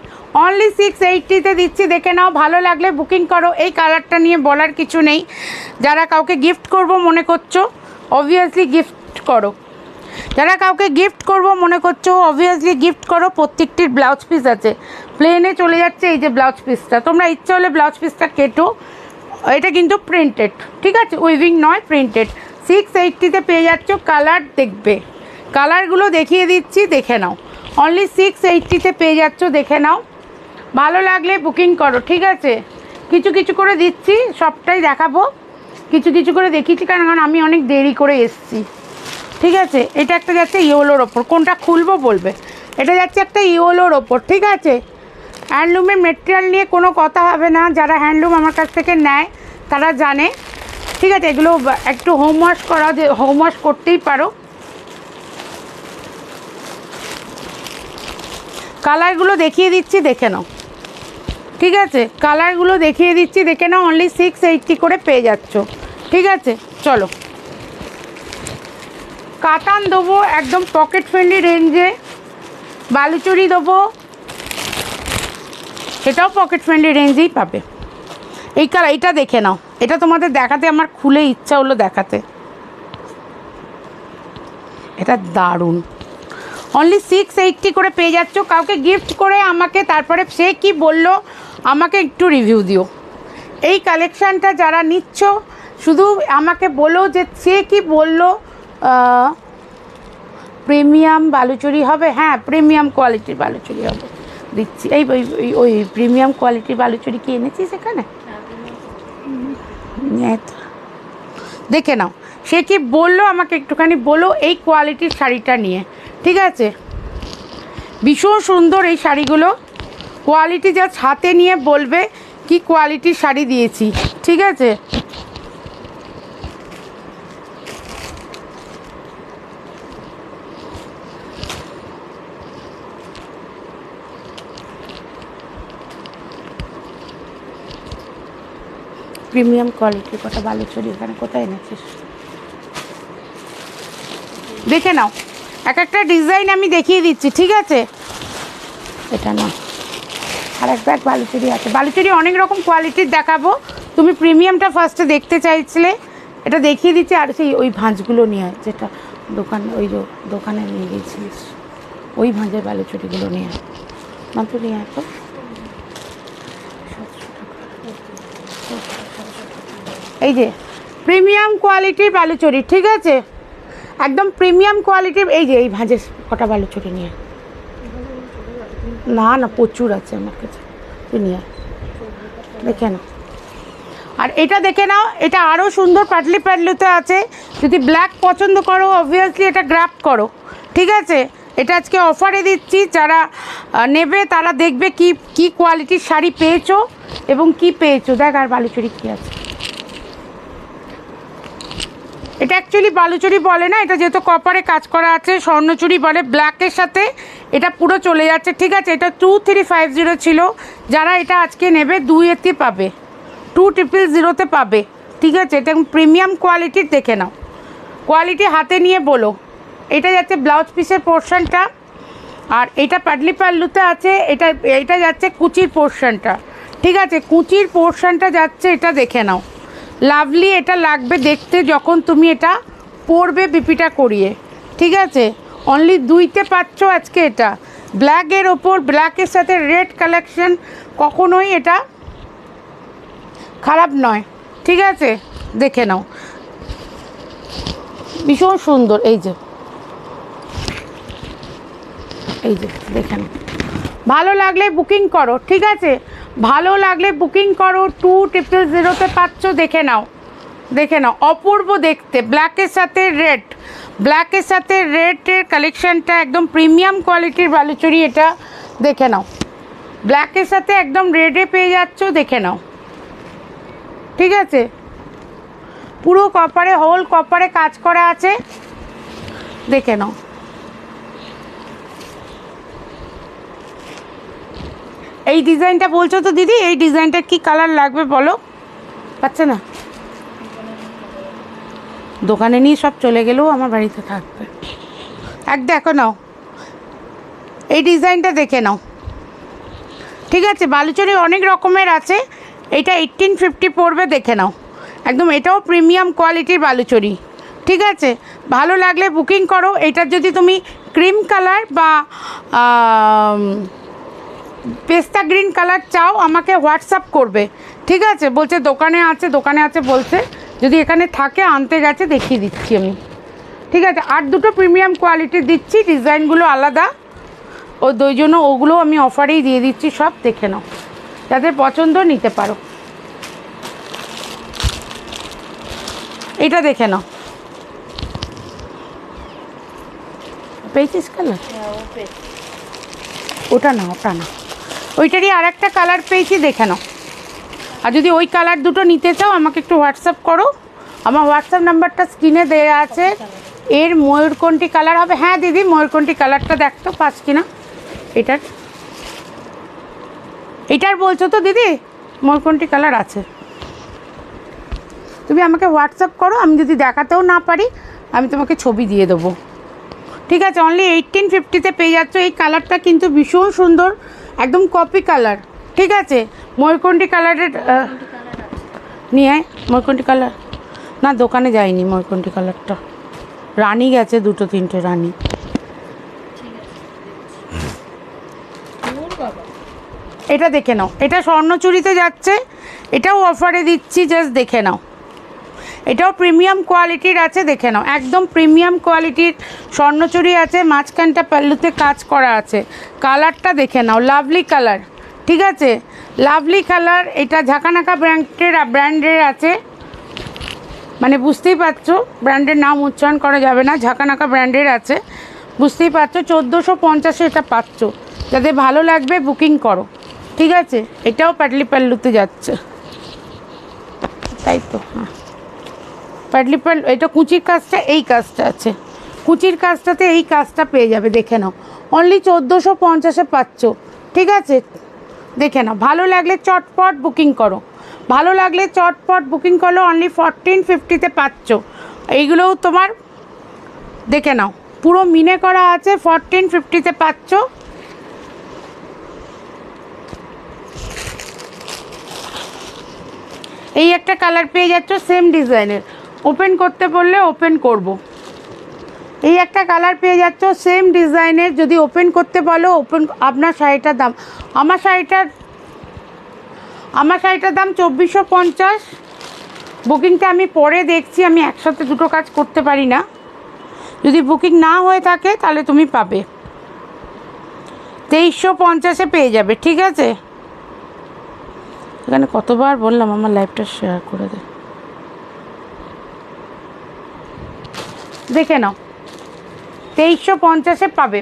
680-তে দিচ্ছি, দেখে নাও। ভালো লাগলে বুকিং করো। এই কালারটা নিয়ে বলার কিছু নেই। যারা কাউকে গিফট করব মনে করছো, অবভিয়াসলি গিফট করো। যারা কাউকে গিফট করব মনে করছো, অবভিয়াসলি গিফট করো। প্রত্যেকটির ব্লাউজ পিস আছে, প্লেনে চলে যাচ্ছে। এই যে ব্লাউজ পিসটা, তোমরা ইচ্ছা হলে ব্লাউজ পিসটা কেটো। এটা কিন্তু প্রিন্টেড, ঠিক আছে, উইভিং নয়, প্রিন্টেড। 680-তে পেয়ে যাচ্ছ। কালার দেখবে, কালারগুলো দেখিয়ে দিচ্ছি, দেখে নাও। অনলি 680-তে পেয়ে যাচ্ছ, দেখে নাও। ভালো লাগলে বুকিং করো, ঠিক আছে। কিছু কিছু করে দিচ্ছি, সবটাই দেখাবো। কিছু কিছু করে দেখিয়েছি কারণ আমি অনেক দেরি করে এসেছি, ঠিক আছে। এটা একটা যাচ্ছে ইয়েলোর ওপর, কোনটা খুলবো বলবে। এটা যাচ্ছে একটা ইয়েলোর ওপর, ঠিক আছে। হ্যান্ডলুমের মেটেরিয়াল নিয়ে কোনো কথা হবে না। যারা হ্যান্ডলুম আমার কাছ থেকে নেয় তারা জানে, ঠিক আছে। এগুলো একটু হোমওয়াশ করা, যে হোমওয়াশ করতেই পারো। কালারগুলো দেখিয়ে দিচ্ছি, দেখে নাও, ঠিক আছে। কালারগুলো দেখিয়ে দিচ্ছি, দেখে নাও। অনলি 680 করে পেয়ে যাচ্ছ, ঠিক আছে। চলো কাতান দেবো একদম পকেট ফ্রেন্ডলি রেঞ্জে। বালুচরি দেবো, সেটাও পকেট ফ্রেন্ডলি রেঞ্জেই পাবে। এই কালার, এটা দেখে নাও। এটা তোমাদের দেখাতে আমার খুলে ইচ্ছা হলো দেখাতে। এটা দারুণ। অনলি 680 করে পেয়ে যাচ্ছ। কাউকে গিফট করে আমাকে, তারপরে সে কি বলল আমাকে একটু রিভিউ দিও। এই কালেকশানটা যারা নিচ্ছ শুধু আমাকে বলো যে সে কি বলল। প্রিমিয়াম বালুচরি হবে, হ্যাঁ প্রিমিয়াম কোয়ালিটির বালুচরি হবে, দিচ্ছি। এই ওই প্রিমিয়াম কোয়ালিটির বালুচরি কি এনেছিস এখানে, দেখে নাও। সে কি বললো আমাকে একটুখানি বলো এই কোয়ালিটির শাড়িটা নিয়ে, ঠিক আছে। ভীষণ সুন্দর এই শাড়িগুলো, কোয়ালিটি জাস্ট হাতে নিয়ে বলবে কি কোয়ালিটির শাড়ি দিয়েছি, ঠিক আছে। প্রিমিয়াম কোয়ালিটির কটা বালুচরি এখানে কোথায় এনেছিস, দেখে নাও। এক একটা ডিজাইন আমি দেখিয়ে দিচ্ছি, ঠিক আছে। এটা না, আর এক ব্যাগ বালুচরি আছে। বালুচরি অনেক রকম কোয়ালিটির দেখাবো। তুমি প্রিমিয়ামটা ফার্স্টে দেখতে চাইছিলে, এটা দেখিয়ে দিচ্ছি। আর সেই ওই ভাঁজগুলো নিয়ে আয়, যেটা দোকানে, ওই যে দোকানে নিয়ে গেছিলিস, ওই ভাঁজের বালুচরিগুলো নিয়ে আয়। মাত্র নিয়ে আয় তো। এই যে প্রিমিয়াম কোয়ালিটির বালুচরি, ঠিক আছে, একদম প্রিমিয়াম কোয়ালিটির। এই যে এই ভাঁজের কটা বালুচরি নিয়ে, না না প্রচুর আছে আমার কাছে, তুই নিয়ে দেখে নাও। আর এটা দেখে নাও, এটা আরও সুন্দর পাতলি পাতলিতে আছে। যদি ব্ল্যাক পছন্দ করো অবভিয়াসলি এটা গ্র্যাব করো, ঠিক আছে। এটা আজকে অফারে দিচ্ছি, যারা নেবে তারা দেখবে কি কি কোয়ালিটির শাড়ি পেয়েছো এবং কি পেয়েছো। দেখ আর বালুচরি কী আছে, এটা অ্যাকচুয়ালি বালুচুরি বলে না, এটা যেহেতু কপারে কাজ করা আছে স্বর্ণচুরি বলে। ব্ল্যাকের সাথে এটা পুরো চলে যাচ্ছে, ঠিক আছে। এটা 2350 ছিল, যারা এটা আজকে নেবে 2 পাবে, 2000 পাবে, ঠিক আছে। এটা প্রিমিয়াম কোয়ালিটির, দেখে নাও কোয়ালিটি, হাতে নিয়ে বলো। এটা যাচ্ছে ব্লাউজ পিসের পোর্শনটা, আর এটা পাটলি পাল্লুতে আছে। এটা যাচ্ছে কুচির পোর্শনটা, ঠিক আছে। কুচির পোর্শনটা যাচ্ছে, এটা দেখে নাও, লাভলি। এটা লাগবে দেখতে যখন তুমি এটা পরবে বিপিটা করিয়ে, ঠিক আছে। অনলি 2 পাচ্ছ আজকে এটা। ব্ল্যাকের ওপর ব্ল্যাকের সাথে রেড কালেকশন, কখনোই এটা খারাপ নয়, ঠিক আছে। দেখে নাও, ভীষণ সুন্দর। এই যে দেখে নাও, ভালো লাগলে বুকিং করো, ঠিক আছে। ভালো লাগলে বুকিং করো, 2000 পাচ্ছ। দেখে নাও অপূর্ব দেখতে, ব্ল্যাকের সাথে রেড, ব্ল্যাকের সাথে রেডের কালেকশানটা একদম প্রিমিয়াম কোয়ালিটির বালুচুরি। এটা দেখে নাও, ব্ল্যাকের সাথে একদম রেডে পেয়ে যাচ্ছ, দেখে নাও, ঠিক আছে। পুরো কপারে, হোল কপারে কাজ করা আছে, দেখে নাও। এই ডিজাইনটা বলছো তো দিদি, এই ডিজাইনটার কি কালার লাগবে বলো? পাচ্ছে না, দোকানে নিয়ে সব চলে গেলেও আমার বাড়িতে থাকবে। দেখো নাও, এই ডিজাইনটা দেখে নাও, ঠিক আছে। বালুচুরি অনেক রকমের আছে, এটা 1850 পড়বে, দেখে নাও একদম। এটাও প্রিমিয়াম কোয়ালিটির বালুচুরি, ঠিক আছে। ভালো লাগলে বুকিং করো। এটার যদি তুমি ক্রিম কালার বা পেস্তা গ্রিন কালার চাও, আমাকে হোয়াটসঅ্যাপ করবে, ঠিক আছে। বলছে দোকানে আছে বলছে, যদি এখানে থাকে আনতে গেছে, দেখিয়ে দিচ্ছি আমি, ঠিক আছে। আর 2টো প্রিমিয়াম কোয়ালিটির দিচ্ছি, ডিজাইনগুলো আলাদা, ওই জন্য ওগুলো আমি অফারেই দিয়ে দিচ্ছি সব। দেখে নাও, যাদের পছন্দ নিতে পারো। এটা দেখে নাও, পেয়েছিস কালার? ওটা না, ওইটারই আর একটা কালার পেয়েছি, দেখে নাও। আর যদি ওই কালার 2টো নিতে চাও, আমাকে একটু হোয়াটসঅ্যাপ করো। আমার হোয়াটসঅ্যাপ নাম্বারটা স্ক্রিনে দেওয়া আছে। এর ময়ূরকণ্ঠী কালার হবে। হ্যাঁ দিদি, ময়ূরকণ্ঠী কালারটা দেখতো পাস কিনা। এটার বলছো তো দিদি, ময়ূরকণ্ঠী কালার আছে। তুমি আমাকে হোয়াটসঅ্যাপ করো, আমি যদি দেখাতেও না পারি আমি তোমাকে ছবি দিয়ে দেবো, ঠিক আছে। অনলি 1850 পেয়ে যাচ্ছ। এই কালারটা কিন্তু ভীষণ সুন্দর, একদম কপি কালার, ঠিক আছে। ময়ূরকণ্ঠী কালারের নিয়ে ময়ূরকণ্ঠী কালার না, দোকানে যায়নি ময়ূরকণ্ঠী কালারটা, রানী গেছে 2-3টে রানী। এটা দেখে নাও, এটা স্বর্ণচুরিতে যাচ্ছে, এটাও অফারে দিচ্ছি, জাস্ট দেখে নাও। এটাও প্রিমিয়াম কোয়ালিটির আছে, দেখে নাও একদম প্রিমিয়াম কোয়ালিটির স্বর্ণচুরি আছে। মাঝখানটা পাল্লুতে কাজ করা আছে। কালারটা দেখে নাও, লাভলি কালার, ঠিক আছে, লাভলি কালার। এটা ঝাঁকানাকা ব্র্যান্ডের আছে, মানে বুঝতেই পারছো ব্র্যান্ডের নাম উচ্চারণ করা যাবে না, ঝাঁকানাকা ব্র্যান্ডের আছে, বুঝতেই পারছো। 1450 এটা পাচ্ছ। যাদের ভালো লাগবে বুকিং করো, ঠিক আছে। এটাও পাটলি পাল্লুতে যাচ্ছে, তাই তো। হ্যাঁ, পাটলি পাল্লু, এটা কুচির কাজটা, এই কাজটা আছে, কুচির কাজটাতে এই কাজটা পেয়ে যাবে, দেখে নাও। অনলি 1450 পাচ্ছ, ঠিক আছে। দেখে নাও, ভালো লাগলে চটপট বুকিং করো, ভালো লাগলে চটপট বুকিং করো। অনলি 1450 পাচ্ছ। এইগুলোও তোমার দেখে নাও, পুরো মিনে করা আছে, 1450 পাচ্ছ। এই একটা কালার পেয়ে যাচ্ছ সেম ডিজাইনের, ওপেন করতে বললে ওপেন করব। এই একটা কালার পেয়ে যাচ্ছ সেম ডিজাইনের, যদি ওপেন করতে বলো ওপেন। আপনার শাড়িটার দাম, আমার শাড়িটার দাম 2450। বুকিংটা আমি পরে দেখছি, আমি একসাথে 2টো কাজ করতে পারি না। যদি বুকিং না হয়ে থাকে তাহলে তুমি পাবে 2350 পেয়ে যাবে, ঠিক আছে। এখানে কতবার বললাম আমার লাইভটা শেয়ার করে দে, দেখে নাও 2350 পাবে।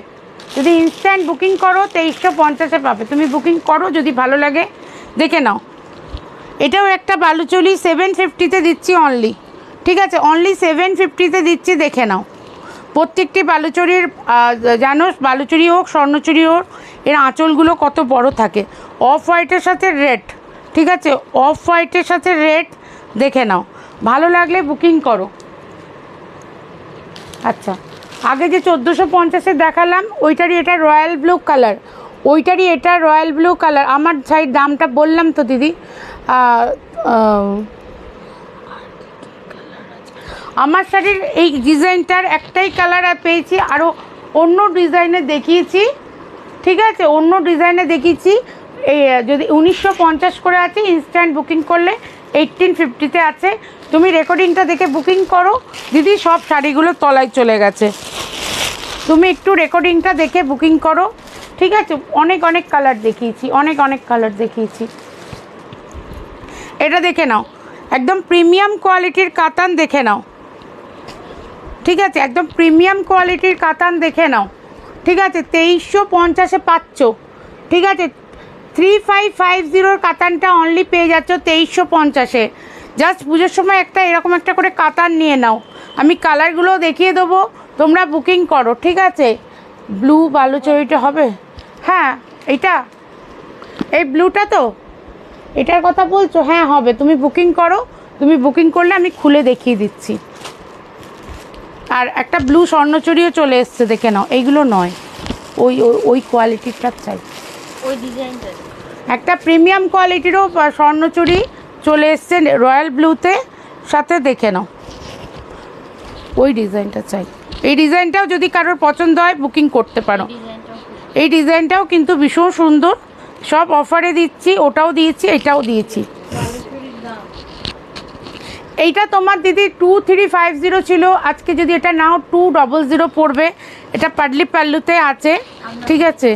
যদি ইনস্ট্যান্ট বুকিং করো 2350 পাবে। তুমি বুকিং করো যদি ভালো লাগে, দেখে নাও। এটাও একটা বালুচুরি 750 দিচ্ছি অনলি, ঠিক আছে, অনলি 750-তে দিচ্ছি, দেখে নাও। প্রত্যেকটি বালুচরীর জানো, বালুচরী হোক স্বর্ণচুরি হোক, এর আঁচলগুলো কত বড় থাকে। অফ হোয়াইটের সাথে রেড, ঠিক আছে, অফ হোয়াইটের সাথে রেড, দেখে নাও। ভালো লাগলে বুকিং করো। আচ্ছা, আগে যে 1450-এ দেখালাম ওইটারই এটা রয়্যাল ব্লু কালার, ওইটারই এটা রয়্যাল ব্লু কালার। আমার সাইড দামটা বললাম তো দিদি। আমার শাড়ির এই ডিজাইনটার একটাই কালার পেয়েছি, আরও অন্য ডিজাইনে দেখিয়েছি, ঠিক আছে, অন্য ডিজাইনে দেখিয়েছি। এই যদি 1950 করে আছে, ইনস্ট্যান্ট বুকিং করলে 1850-তে আছে। তুমি রেকর্ডিংটা দেখে বুকিং করো দিদি, সব শাড়িগুলো তলায় চলে গেছে। তুমি একটু রেকর্ডিংটা দেখে বুকিং করো, ঠিক আছে। অনেক অনেক কালার দেখিয়েছি, অনেক অনেক কালার দেখিয়েছি। এটা দেখে নাও, একদম প্রিমিয়াম কোয়ালিটির কাতান, দেখে নাও, ঠিক আছে, একদম প্রিমিয়াম কোয়ালিটির কাতান, দেখে নাও, ঠিক আছে। 2350-এ পাচ্ছ, ঠিক আছে। 3550-র কাতানটা অনলি পেয়ে যাচ্ছ 2350-এ। জাস্ট পুজোর সময় একটা এরকম একটা করে কাতান নিয়ে নাও। আমি কালারগুলো দেখিয়ে দেবো, তোমরা বুকিং করো, ঠিক আছে। ব্লু বালুচরীটা হবে, হ্যাঁ এইটা, এই ব্লুটা তো, এটার কথা বলছো, হ্যাঁ হবে। তুমি বুকিং করো, তুমি বুকিং করলে আমি খুলে দেখিয়ে দিচ্ছি। আর একটা ব্লু স্বর্ণচুরিও চলে এসছে, দেখে নাও। এইগুলো নয়, ওই ওই কোয়ালিটিরটা চাই, ওই ডিজাইনটা। একটা প্রিমিয়াম কোয়ালিটিরও স্বর্ণচুরি চলে এসছে রয়্যাল ব্লুতে সাথে, দেখে নাও। ওই ডিজাইনটা চাই। এই ডিজাইনটাও যদি কারোর পছন্দ হয় বুকিং করতে পারো। এই ডিজাইনটাও কিন্তু ভীষণ সুন্দর, সব অফারে দিচ্ছি, ওটাও দিয়েছি, এটাও দিয়েছি। এইটা তোমার দিদি 2350 ছিল, আজকে যদি এটা নাও 200 পড়বে। এটা পাডলি পাল্লুতে আছে, ঠিক আছে,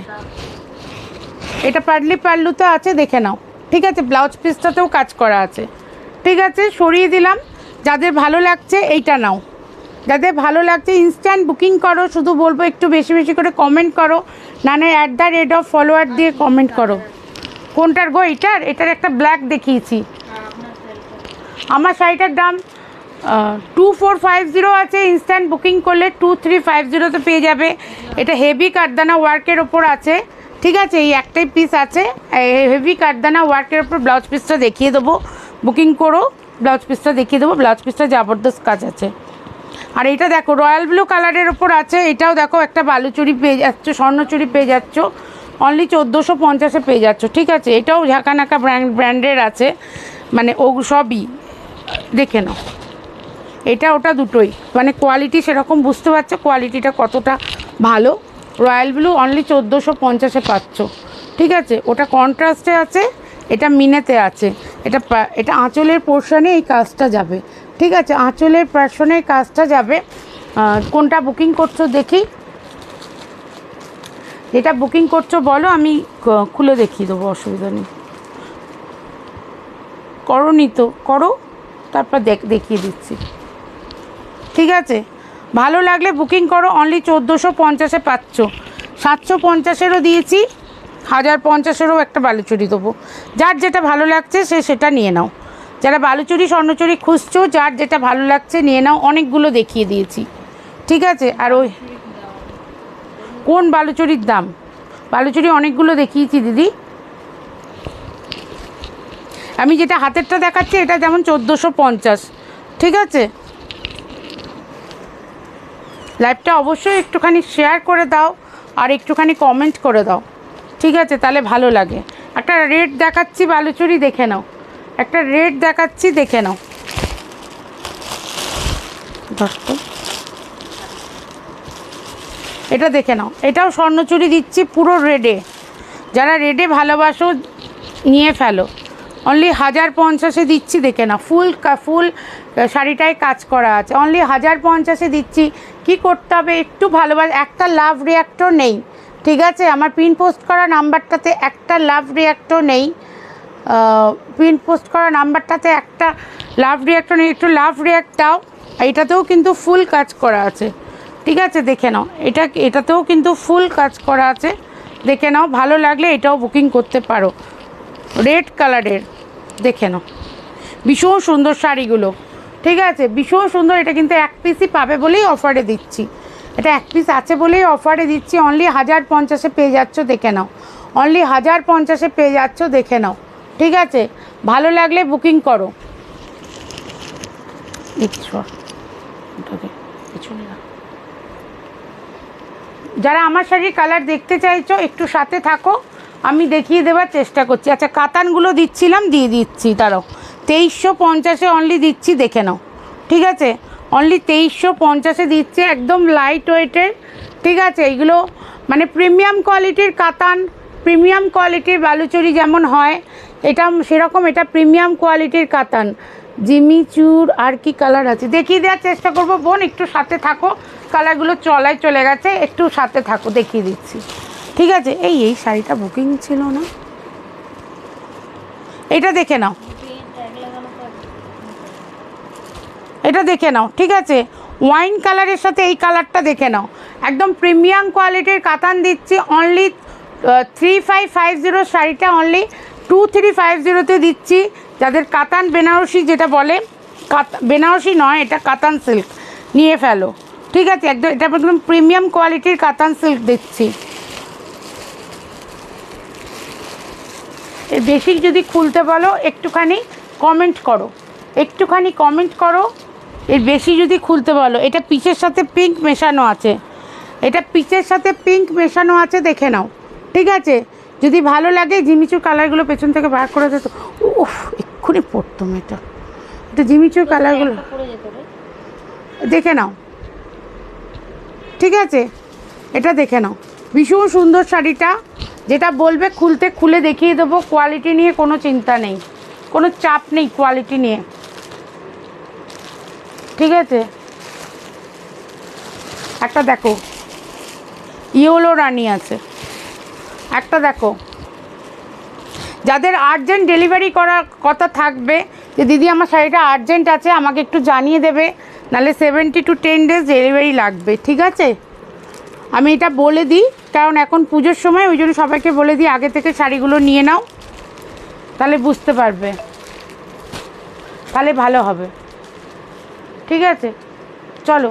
এটা পাডলি পাল্লুতে আছে, দেখে নাও, ঠিক আছে। ব্লাউজ পিসটাতেও কাজ করা আছে, ঠিক আছে। সরিয়ে দিলাম। যাদের ভালো লাগছে এইটা নাও, যাদের ভালো লাগছে ইনস্ট্যান্ট বুকিং করো। শুধু বলবো একটু বেশি বেশি করে কমেন্ট করো, না @ফলোয়ার দিয়ে কমেন্ট করো। কোনটার গো? এটার, এটার একটা ব্ল্যাক দেখিয়েছি। আমার শাড়িটার দাম 2450 আছে, ইনস্ট্যান্ট বুকিং করলে 2350-তে পেয়ে যাবে। এটা হেভি কাঠদানা ওয়ার্কের ওপর আছে, ঠিক আছে। এই একটাই পিস আছে হেভি কাঠদানা ওয়ার্কের ওপর। ব্লাউজ পিসটা দেখিয়ে দেবো, বুকিং করো, ব্লাউজ পিসটা দেখিয়ে দেবো। ব্লাউজ পিসটা জবরদস্ত কাজ আছে। আর এটা দেখো রয়্যাল ব্লু কালারের ওপর আছে, এটাও দেখো একটা বালুচুরি পেয়ে যাচ্ছ, স্বর্ণচুরি পেয়ে যাচ্ছ, অনলি 1450-এ পেয়ে যাচ্ছ, ঠিক আছে। এটাও ঝাঁকানাকা ব্র্যান্ডের আছে, মানে ও সবই, দেখে নাও। এটা ওটা দুটোই, মানে কোয়ালিটি সেরকম বুঝতে পারছো কোয়ালিটিটা কতটা ভালো। রয়্যাল ব্লু অনলি 1450-এ পাচ্ছ, ঠিক আছে। ওটা কন্ট্রাস্টে আছে, এটা মিনেতে আছে। এটা আঁচলের পোর্শনে এই কাজটা যাবে, ঠিক আছে, আঁচলের পোর্শনে কাজটা যাবে। কোনটা বুকিং করছো দেখি, যেটা বুকিং করছো বলো, আমি খুলে দেখিয়ে দেবো, অসুবিধা নেই। করো নি তো, করো, তারপর দেখিয়ে দিচ্ছি, ঠিক আছে। ভালো লাগলে বুকিং করো, অনলি 1450-এ পাচ্ছ। 750-এরও দিয়েছি, 1050-এরও একটা বালুচুরি দেবো। যার যেটা ভালো লাগছে সে সেটা নিয়ে নাও। যারা বালুচুরি স্বর্ণচুরি খুঁজছো, যার যেটা ভালো লাগছে নিয়ে নাও। অনেকগুলো দেখিয়ে দিয়েছি, ঠিক আছে। আর ওই কোন বালুচুরির দাম? বালুচুরি অনেকগুলো দেখিয়েছি দিদি। আমি যেটা হাতেরটা দেখাচ্ছি এটা যেমন 1450, ঠিক আছে। লাইভটা অবশ্যই একটুখানি শেয়ার করে দাও আর একটুখানি কমেন্ট করে দাও, ঠিক আছে, তাহলে ভালো লাগে। একটা রেড দেখাচ্ছি বালুচুরি, দেখে নাও। একটা রেড দেখাচ্ছি, দেখে নাও। এটা দেখে নাও, এটাও স্বর্ণচুরি দিচ্ছি পুরো রেডে। যারা রেডে ভালোবাসো নিয়ে ফেলো, অনলি 1050-এ দিচ্ছি, দেখে নাও। ফুল শাড়িটায় কাজ করা আছে, অনলি 1050-এ দিচ্ছি। কি করতে হবে, একটু ভালোবাসা, একটা লাভ রিয়াক্টও নেই, ঠিক আছে। আমার পিন পোস্ট করা নাম্বারটাতে একটা লাভ রিয়াক্টও নেই, পিন পোস্ট করা নাম্বারটাতে একটা লাভ রিয়াক্টও নেই। একটু লাভ রিয়াক্ট দাও। এটাতেও কিন্তু ফুল কাজ করা আছে, ঠিক আছে, দেখে নাও। এটাতেও কিন্তু ফুল কাজ করা আছে, দেখে নাও। ভালো লাগলে এটাও বুকিং করতে পারো। রেড কালারের, দেখে নাও, ভীষণ সুন্দর শাড়িগুলো, ঠিক আছে, ভীষণ সুন্দর। এটা কিন্তু এক পিসই পাবে বলেই অফারে দিচ্ছি, এটা এক পিস আছে বলেই অফারে দিচ্ছি। অনলি 1050 পেয়ে যাচ্ছ, দেখে নাও। অনলি 1050 পেয়ে যাচ্ছ, দেখে নাও। ঠিক আছে, ভালো লাগলে বুকিং করো। যারা আমার শাড়ির কালার দেখতে চাইছো একটু সাথে থাকো, আমি দেখিয়ে দেওয়ার চেষ্টা করছি। আচ্ছা, কাতানগুলো দিচ্ছিলাম, দিয়ে দিচ্ছি, তারাও 2350 অনলি দিচ্ছি, দেখে নাও। ঠিক আছে, অনলি 2350 দিচ্ছে, একদম লাইট ওয়েটের। ঠিক আছে, এইগুলো মানে প্রিমিয়াম কোয়ালিটির কাতান, প্রিমিয়াম কোয়ালিটির বালুচরি যেমন হয়, এটা সেরকম, এটা প্রিমিয়াম কোয়ালিটির কাতান। জিমিচুর আর কি কালার আছে দেখিয়ে দেওয়ার চেষ্টা করবো বোন, একটু সাথে থাকো। কালারগুলো চলায় চলে গেছে, একটু সাথে থাকো, দেখিয়ে দিচ্ছি। ঠিক আছে, এই শাড়িটা বুকিং ছিল না, এটা দেখে নাও, এটা দেখে নাও। ঠিক আছে, ওয়াইন কালারের সাথে এই কালারটা দেখে নাও, একদম প্রিমিয়াম কোয়ালিটির কাতান দিচ্ছি। অনলি 3550 শাড়িটা অনলি 2350 দিচ্ছি। যাদের কাতান বেনারসি যেটা বলে, বেনারসি নয়, এটা কাতান সিল্ক, নিয়ে ফেলো। ঠিক আছে, একদম এটা একদম প্রিমিয়াম কোয়ালিটির কাতান সিল্ক দিচ্ছি। এর বেশি যদি খুলতে বলো একটুখানি কমেন্ট করো, একটুখানি কমেন্ট করো। এর বেশি যদি খুলতে বলো, এটা পিচের সাথে পিঙ্ক মেশানো আছে, এটা পিচের সাথে পিঙ্ক মেশানো আছে, দেখে নাও। ঠিক আছে, যদি ভালো লাগে জিমিচুর কালারগুলো পেছন থেকে বার করে দিত, উফ এক্ষুনি পড়তাম। এটা জিমিচুর কালারগুলো দেখে নাও। ঠিক আছে, এটা দেখে নাও, ভীষণ সুন্দর শাড়িটা। যেটা বলবে খুলতে খুলে দেখিয়ে দেবো, কোয়ালিটি নিয়ে কোনো চিন্তা নেই, কোনো চাপ নেই কোয়ালিটি নিয়ে। ঠিক আছে, একটা দেখো ইয়েলো রানি আছে, একটা দেখো। যাদের আর্জেন্ট ডেলিভারি করার কথা থাকবে, যে দিদি আমার শাড়িটা আর্জেন্ট আছে, আমাকে একটু জানিয়ে দেবে, নাহলে 70 to 10 days ডেলিভারি লাগবে। ঠিক আছে, আমি এটা বলে দিই, কারণ এখন পুজোর সময়, ওই জন্য সবাইকে বলে দিই আগে থেকে শাড়িগুলো নিয়ে নাও, তাহলে বুঝতে পারবে, তাহলে ভালো হবে। ঠিক আছে, চলো।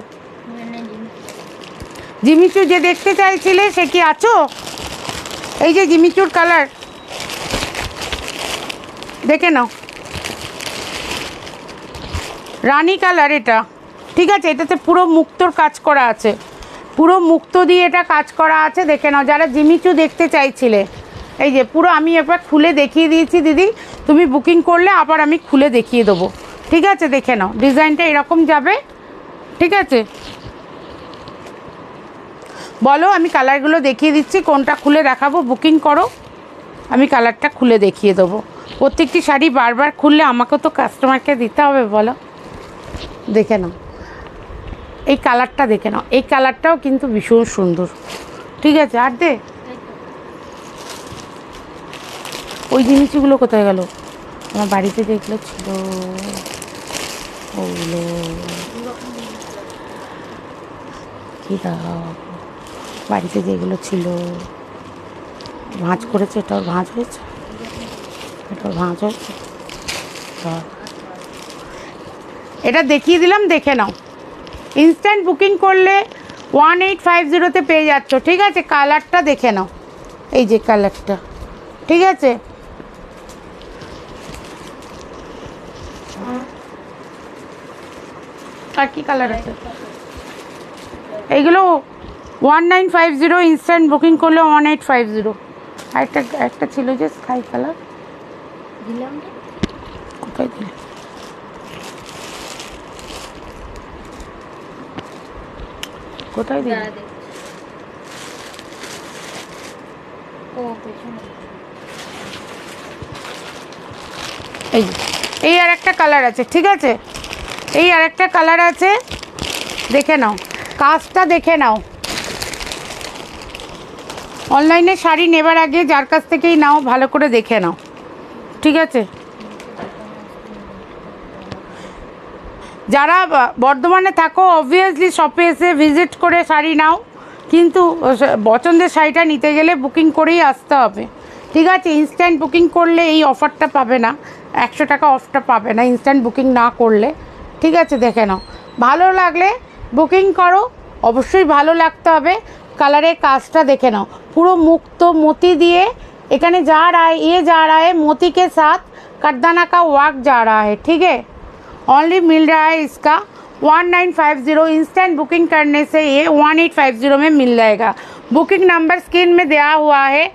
জিমিচু যে দেখতে চাইছিলে সে কি আছো? এই যে জিমিচুর কালার দেখে নাও, রানী কালার এটা। ঠিক আছে, এটাতে পুরো মুক্তোর কাজ করা আছে, পুরো মুক্তো দিয়ে এটা কাজ করা আছে, দেখে নাও। যারা জিমিচু দেখতে চাইছিলে, এই যে পুরো আমি একবার খুলে দেখিয়ে দিয়েছি দিদি, তুমি বুকিং করলে আবার আমি খুলে দেখিয়ে দেবো। ঠিক আছে, দেখে নাও, ডিজাইনটা এরকম যাবে। ঠিক আছে, বলো, আমি কালারগুলো দেখিয়ে দিচ্ছি, কোনটা খুলে দেখাবো, বুকিং করো, আমি কালারটা খুলে দেখিয়ে দেবো। প্রত্যেকটি শাড়ি বারবার খুললে আমাকেও তো কাস্টমারকে দিতে হবে, বলো। দেখে নাও, এই কালারটা দেখে নাও, এই কালারটাও কিন্তু ভীষণ সুন্দর। ঠিক আছে, আর দে, ওই জিনিসগুলো কোথায় গেল? আমার বাড়িতে যেগুলো ছিল ওগুলো কি দাও, বাড়িতে যেগুলো ছিল, ভাঁজ করেছে, এটাও ভাঁজ হয়েছে, এটাও ভাঁজ হয়েছে, এটা দেখিয়ে দিলাম, দেখে নাও। ইনস্ট্যান্ট বুকিং করলে 1850 পেয়ে যাচ্ছ। ঠিক আছে, কালারটা দেখে নাও, এই যে কালারটা। ঠিক আছে, আর কি কালার আছে? এইগুলো 1950, ইনস্ট্যান্ট বুকিং করলে 1850। একটা ছিল যে স্কাই কালার, দিলাম, কোথায় দিলে? কোথায় দিলে? এই আর একটা কালার আছে। ঠিক আছে, এই আর একটা কালার আছে, দেখে নাও, কাজটা দেখে নাও। অনলাইনে শাড়ি নেবার আগে যার কাছ থেকেই নাও, ভালো করে দেখে নাও। ঠিক আছে, যারা বর্ধমানে থাকো অবভিয়াসলি শপে এসে ভিজিট করে শাড়ি নাও, কিন্তু পছন্দের শাড়িটা নিতে গেলে বুকিং করেই আসতে হবে। ঠিক আছে, ইনস্ট্যান্ট বুকিং করলে এই অফারটা পাবে না, 100 টাকা অফটা পাবে না ইনস্ট্যান্ট বুকিং না করলে। ঠিক আছে, দেখে নাও। ভালো লাগলে বুকিং করো, অবশ্যই ভালো লাগতে হবে। কালারের কাজটা দেখে নাও, পুরো মুক্ত मोती দিয়ে এখানে जा रहा है, ये जा रहा है मोती के साथ करदाना का वर्क जा रहा है। ठीक है, ओनली मिल रहा है इसका 1950। इंस्टेंट बुकिंग करने से ये 1850 में मिल जाएगा। बुकिंग नंबर स्क्रीन में दिया हुआ है,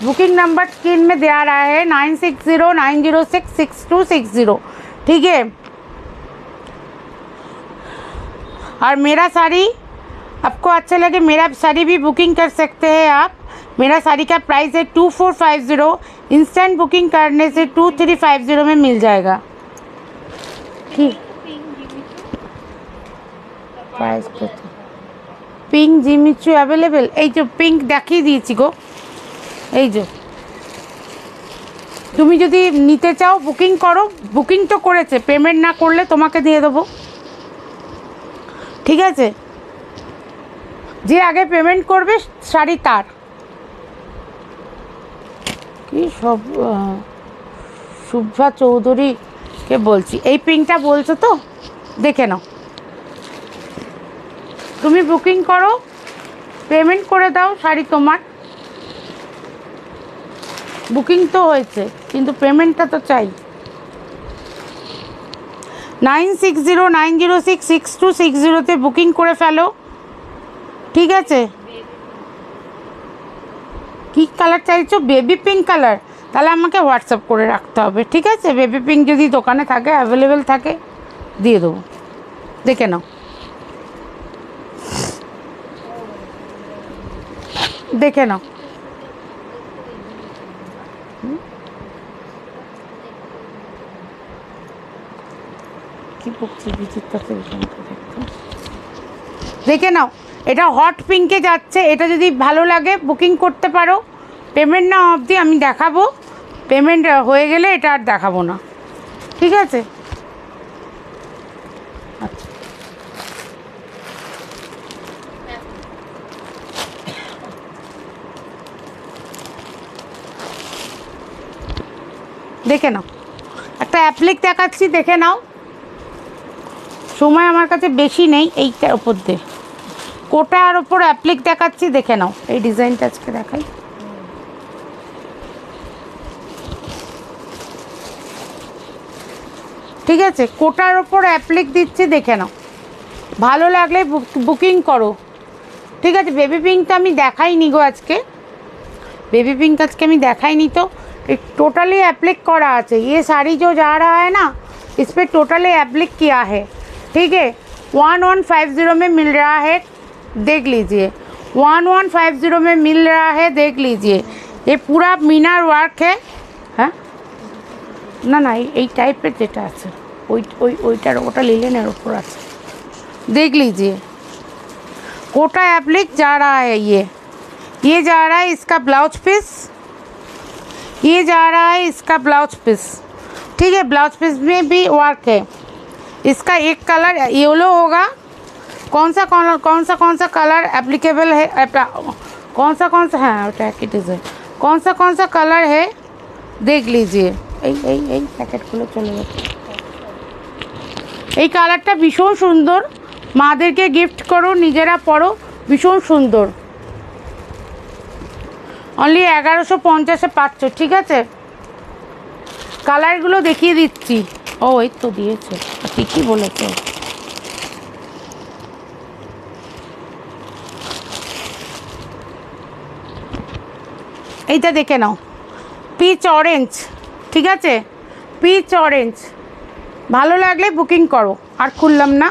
बुकिंग नंबर स्क्रीन में दिया रहा है 9609066260। ठीक है, और मेरा साड़ी आपको अच्छा लगे, मेरा साड़ी भी बुकिंग कर सकते हैं आप। मेरा साड़ी का प्राइस है 2450। इंस्टेंट बुकिंग करने से 2350 में मिल जाएगा। ठीक, प्राइस কত? পিঙ্ক জিমিচু অ্যাভেলেবেল, এই যে পিঙ্ক দেখিয়ে দিয়েছি গো, এই যে। তুমি যদি নিতে চাও বুকিং করো, বুকিং তো করেছে, পেমেন্ট না করলে তোমাকে দিয়ে দেবো। ঠিক আছে, যে আগে পেমেন্ট করবে শাড়ি তার। কি সব শুভ্রা চৌধুরীকে বলছি, এই পিঙ্কটা বলছো তো, দেখে নাও। তুমি বুকিং করো, পেমেন্ট করে দাও, শাড়ি তোমার। বুকিং তো হয়েছে কিন্তু পেমেন্টটা তো চাই। 9609066260 বুকিং করে ফেলো। ঠিক আছে, কী কালার চাইছো? বেবি পিঙ্ক কালার, তাহলে আমাকে হোয়াটসঅ্যাপ করে রাখতে হবে। ঠিক আছে, বেবি পিঙ্ক যদি দোকানে থাকে, অ্যাভেলেবেল থাকে, দিয়ে দেবো। দেখে নাও, দেখে নাও। কি বলছি বিচিত্রতা, দেখে নাও। এটা হট পিঙ্কে যাচ্ছে, এটা যদি ভালো লাগে বুকিং করতে পারো। পেমেন্ট না অবধি আমি দেখাবো, পেমেন্ট হয়ে গেলে এটা আর দেখাবো না। ঠিক আছে, আচ্ছা, দেখে নাও। একটা অ্যাপ্লিক দেখাচ্ছি, দেখে নাও। সময় আমার কাছে বেশি নেই, এইটার ওপর দিয়ে কোটার ওপর অ্যাপ্লিক দেখাচ্ছি, দেখে নাও। এই ডিজাইনটা আজকে দেখাই। ঠিক আছে, কোটার ওপর অ্যাপ্লিক দিচ্ছি, দেখে নাও। ভালো লাগলে বুকিং করো। ঠিক আছে, বেবি পিঙ্কটা আমি দেখাইনি গো আজকে, बेबी पिंक आज के मैं देखाई नहीं तो टोटली एप्लिक करा है। ये साड़ी जो जा रहा है ना, इस पर टोटली एप्लिक किया है। ठीक है, 1150 में मिल रहा है, देख लीजिए। 1150 में मिल रहा है, देख लीजिए। ये पूरा मीनार वर्क है। हाँ ना ना ये टाइपर जेटा আছে ওইটার ওটা লিলেনের উপর আছে, देख लीजिए। कोटा एप्लिक जा रहा है, ये जा रहा है इसका ब्लाउज पीस, ये जा रहा है इसका ब्लाउज पीस। ठीक है, ब्लाउज पीस में भी वर्क है। इसका एक कलर येलो होगा। कौन सा कलर एप्लीकेबल है, कौन सा हाँ पैकेट है, कौन सा कलर है देख लीजिए। पैकेटगुलो चले जाচ্ছে। এই কালারটা ভীষণ সুন্দর, মাদেরকে গিফট করো, নিজেরা পরো, ভীষণ সুন্দর। অনলি 1150 পাচ্ছ। ঠিক আছে, কালারগুলো দেখিয়ে দিচ্ছি। ও এই তো দিয়েছে, ঠিকই বলেছে। এইটা দেখে নাও, পিচ অরেঞ্জ। ঠিক আছে, পিচ অরেঞ্জ, ভালো লাগলে বুকিং করো। আর খুললাম না,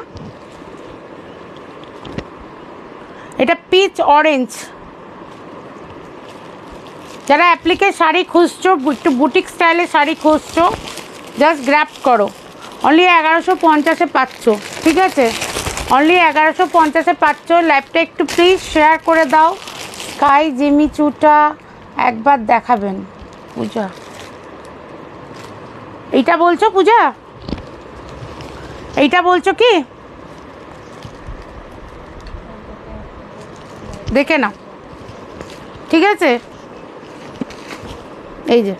এটা পিচ অরেঞ্জ। যারা অ্যাপ্লিকে শাড়ি খুঁজছো, একটু বুটিক স্টাইলে শাড়ি খুঁজছো, জাস্ট গ্র্যাব করো। অনলি 1150 পাচ্ছ। ঠিক আছে, অনলি 1150 পাচ্ছ। লাইভটা একটু প্লিজ শেয়ার করে দাও। স্কাই জিমিচুটা একবার দেখাবেন পূজা। এইটা বলছো পূজা, এইটা বলছো কি? দেখে নাও। ঠিক আছে, এই যে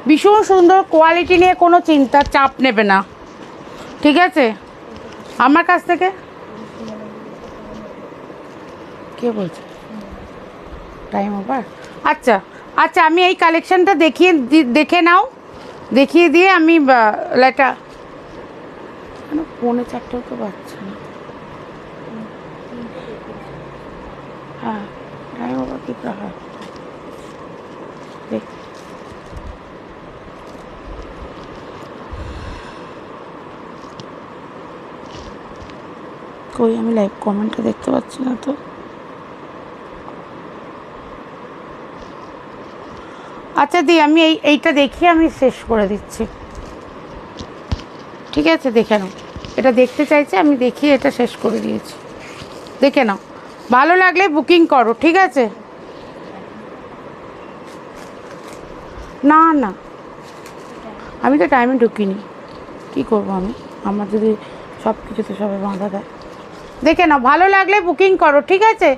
ভীষণ সুন্দর কোয়ালিটি নিয়ে কোনো চিন্তা চাপ নেবে না। ঠিক আছে, আমার কাছ থেকে কে বলছে টাইম ওভার? আচ্ছা আচ্ছা, আমি এই কালেকশানটা দেখে নাও, দেখিয়ে দিয়ে আমি এটা কেন 3:45 তো বাচ্চা না। হ্যাঁ, টাইম ওভার কী করে হয় দেখ। কই আমি লাইভ কমেন্টটা দেখতে পাচ্ছি না তো। আচ্ছা দি, আমি এইটা দেখিয়ে আমি শেষ করে দিচ্ছি, ঠিক আছে? দেখে নাও, এটা দেখতে চাইছে, আমি দেখিয়ে এটা শেষ করে দিয়েছি, দেখে নাও। ভালো লাগলে বুকিং করো, ঠিক আছে? না না, আমি তো টাইমে ঢুকিনি, কী করবো আমি? আমার যদি সব কিছুতে সবাই বাঁধা দেয়। দেখে নাও, ভালো লাগলে বুকিং করো, ঠিক আছে?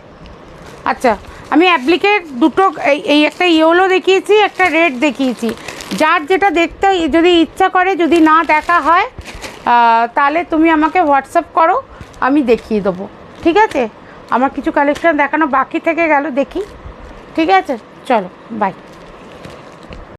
আচ্ছা, আমি অ্যাপ্লিকের দুটো এই একটা ইয়েলো দেখিয়েছি, একটা রেড দেখিয়েছি। যার যেটা দেখতে যদি ইচ্ছা করে, যদি না দেখা হয় তাহলে তুমি আমাকে হোয়াটসঅ্যাপ করো, আমি দেখিয়ে দেবো, ঠিক আছে? আমার কিছু কালেকশান দেখানো বাকি থেকে গেল, দেখি, ঠিক আছে? চলো, বাই।